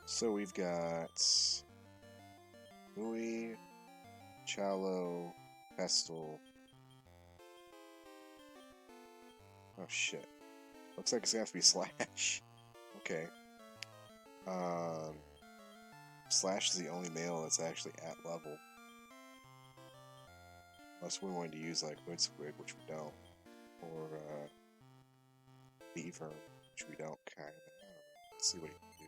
So we've got Louis, Chalo, Pestle. Oh shit. Looks like it's gonna have to be Slash. Okay. Slash is the only male that's actually at level. Unless we wanted to use like Hood Squid, which we don't. Or Beaver, which we don't kinda. I don't know. Let's see what he can do.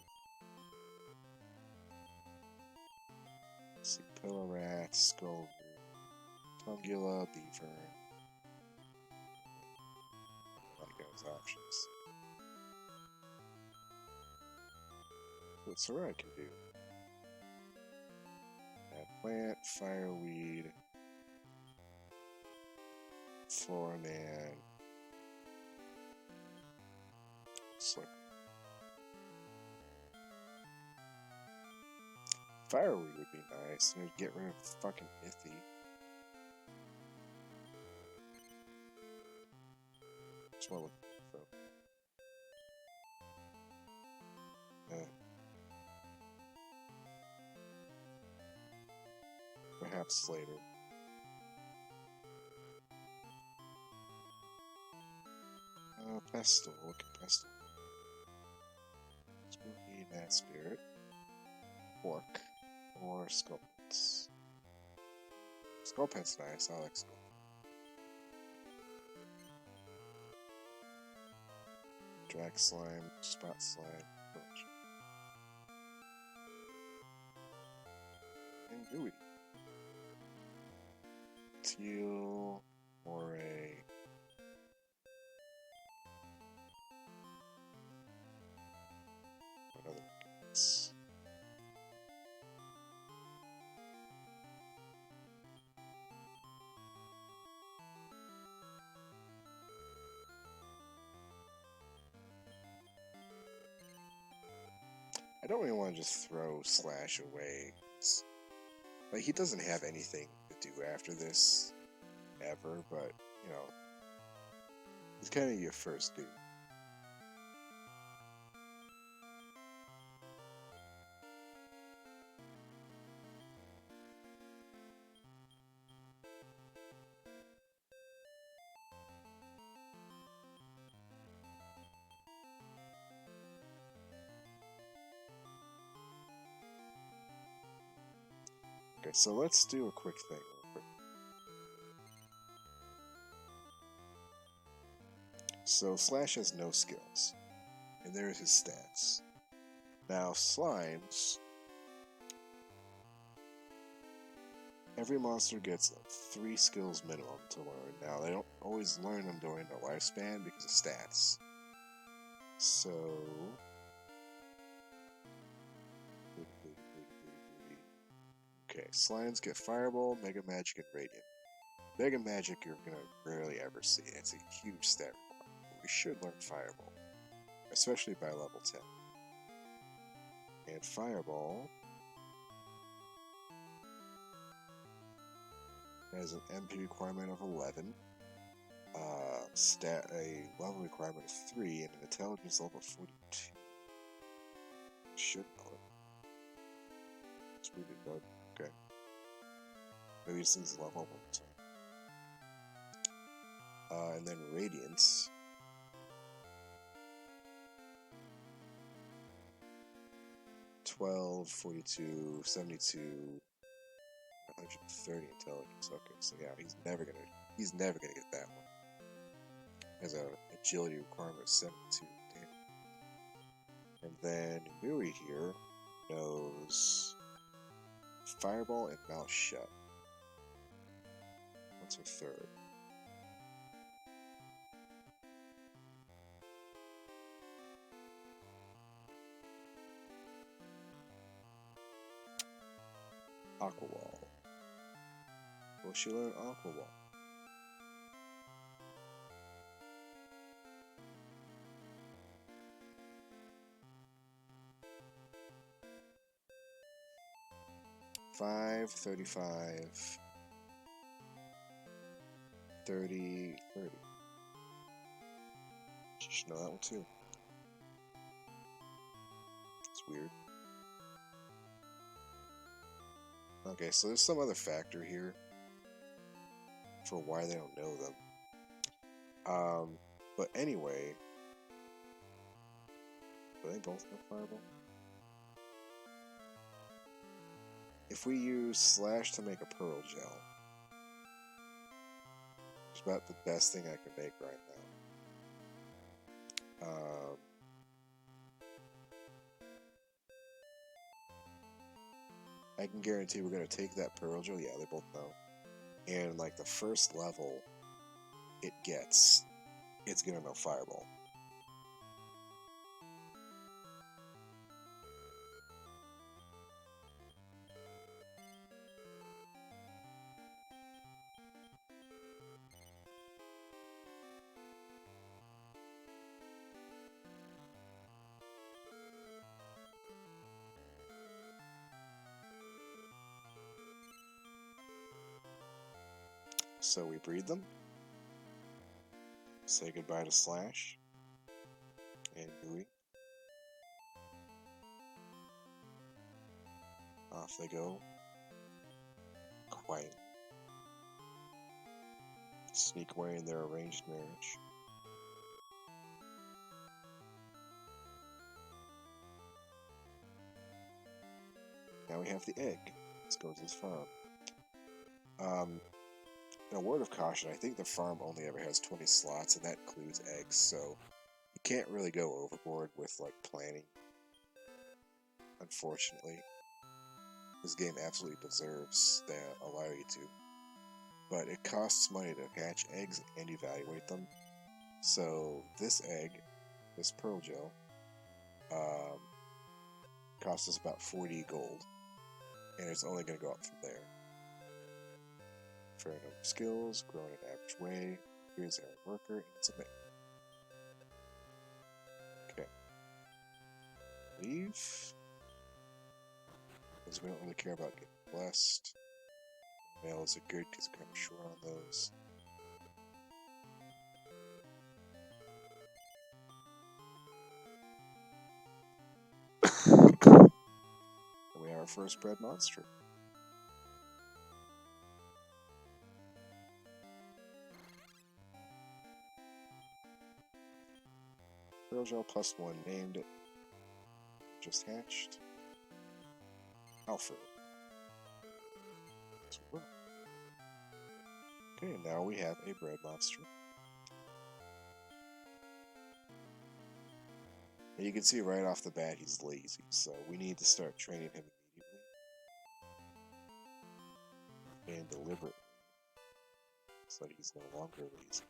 Let's see. Pillow Rat, Skull Tungula, Beaver. I like those options. What Sarai can do. Add Plant, Fireweed, Floraman, Slurp. Fireweed would be nice. And get rid of fucking Ithy. Just want to look for. Perhaps later. Pestle. Look at Pestle. Spooky Mad Spirit. Orc. Or Skullpence. Skullpence nice. I like Skull. Drag Slime. Spot Slime. And Gooey. Teal. Moray. Another guess. I don't really want to just throw Slash away. Like, he doesn't have anything to do after this, ever, but, you know, he's kind of your first dude. Okay, so let's do a quick thing real quick. So Slash has no skills, and there's his stats. Now, Slimes, every monster gets 3 skills minimum to learn. Now, they don't always learn them during their lifespan because of stats. So... Okay, Slimes get Fireball, Mega Magic, and Radiant. Mega Magic you're gonna rarely ever see. It's a huge stat requirement. We should learn Fireball, especially by level 10. And Fireball has an MP requirement of 11, a level requirement of 3, and an intelligence level of 42. Should know it. It's really good. Okay. Maybe this is level 1. And then Radiance. 12, 42, 72, 130 intelligence. Okay, so yeah, he's never gonna get that one. Has a agility requirement of 72. Damn. And then Nui here knows Fireball and Mouth Shut. What's her third? Aqua Wall. Will she learn Aqua Wall? Five, 35, 30, 30. She should know that one too. It's weird. Okay, so there's some other factor here for why they don't know them. But anyway, do they both know Fireball? If we use Slash to make a Pearl Gel, it's about the best thing I can make right now. I can guarantee we're going to take that Pearl Gel. Yeah, they both know. And like the first level it gets, it's going to know Fireball. So we breed them, say goodbye to Slash and Gooey. Off they go. Quiet. Sneak away in their arranged marriage. Now we have the egg. Let's go to this farm. A word of caution, I think the farm only ever has 20 slots, and that includes eggs, so you can't really go overboard with, like, planning. Unfortunately. This game absolutely deserves to allow you to. But it costs money to hatch eggs and evaluate them. So this egg, this Pearl Gel, costs us about 40 gold. And it's only going to go up from there. Fair number of skills, grown in an average way. Here's our worker, and submit. Okay. Leave. Because we don't really care about getting blessed. Males are good because we're kind of short on those. And we have our first bred monster. Pearl Gel +1 named it. Just hatched. Alpha. Okay, now we have a bred monster. And you can see right off the bat he's lazy, so we need to start training him immediately. And deliberately. So that he's no longer lazy.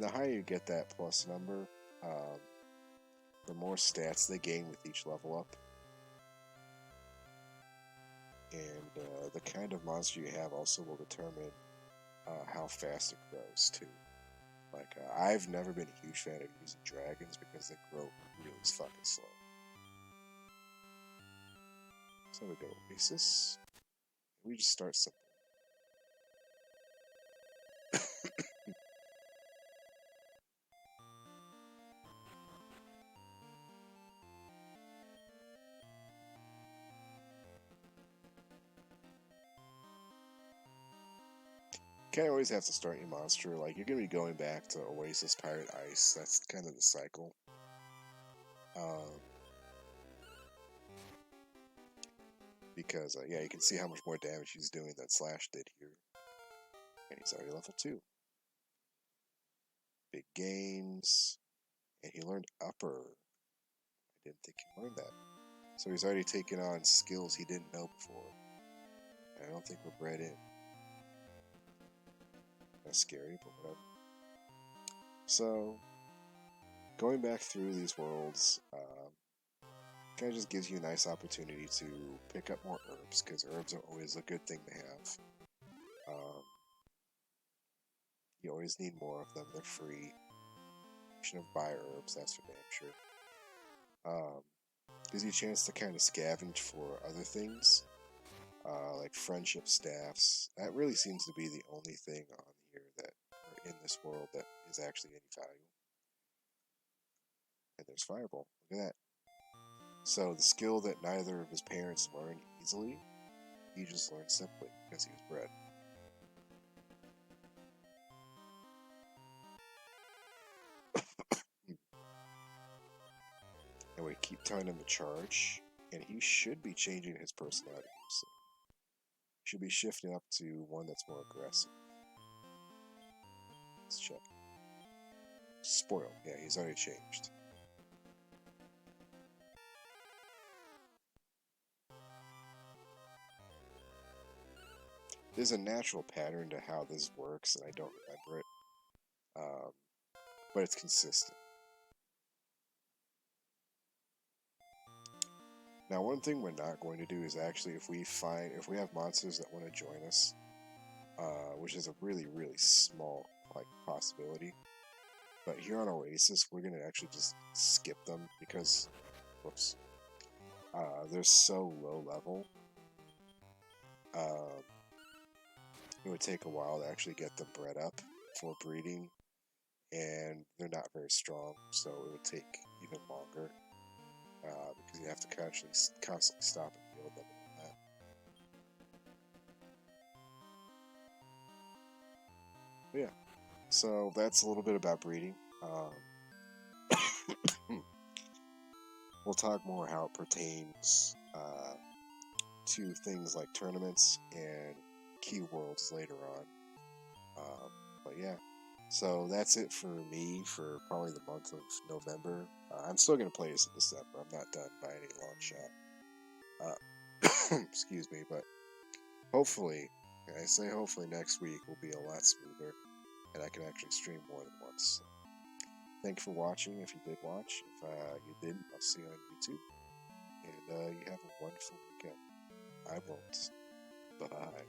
And the higher you get that plus number, the more stats they gain with each level up. And the kind of monster you have also will determine how fast it grows, too. Like, I've never been a huge fan of using dragons because they grow really fucking slow. So we go Oasis. We just start simple. Can't always have to start your monster. Like, you're gonna be going back to Oasis, Pirate, Ice. That's kind of the cycle. Because, yeah, you can see how much more damage he's doing than Slash did here. And he's already level 2. Big gains. And he learned Upper. I didn't think he learned that. So he's already taken on skills he didn't know before. And I don't think we're bred in. That's scary, but whatever. So, going back through these worlds, kind of just gives you a nice opportunity to pick up more herbs, because herbs are always a good thing to have. You always need more of them, they're free. You shouldn't buy herbs, that's for damn sure. Gives you a chance to kind of scavenge for other things, like friendship staffs. That really seems to be the only thing on here that, or in this world, that is actually any value. And there's Fireball, look at that. So the skill that neither of his parents learned easily, he just learned simply because he was bred. And we keep telling him to charge, and he should be changing his personality soon. He should be shifting up to one that's more aggressive. Let's check. Spoiled. Yeah, he's already changed. There's a natural pattern to how this works, and I don't remember it. But it's consistent. Now, one thing we're not going to do is actually, if we have monsters that want to join us, which is a really, really small possibility. But here on Oasis, we're going to actually just skip them because, whoops, they're so low level. It would take a while to actually get them bred up for breeding, and they're not very strong, so it would take even longer because you have to constantly stop and heal them and all that. But yeah, so that's a little bit about breeding. We'll talk more how it pertains to things like tournaments and key worlds later on. But yeah, so that's it for me for probably the month of November. I'm still going to play this in December. I'm not done by any long shot. Excuse me, but hopefully, and I say hopefully next week will be a lot smoother, and I can actually stream more than once. So, thank you for watching, if you did watch. If you didn't, I'll see you on YouTube. And you have a wonderful weekend. I won't. Bye.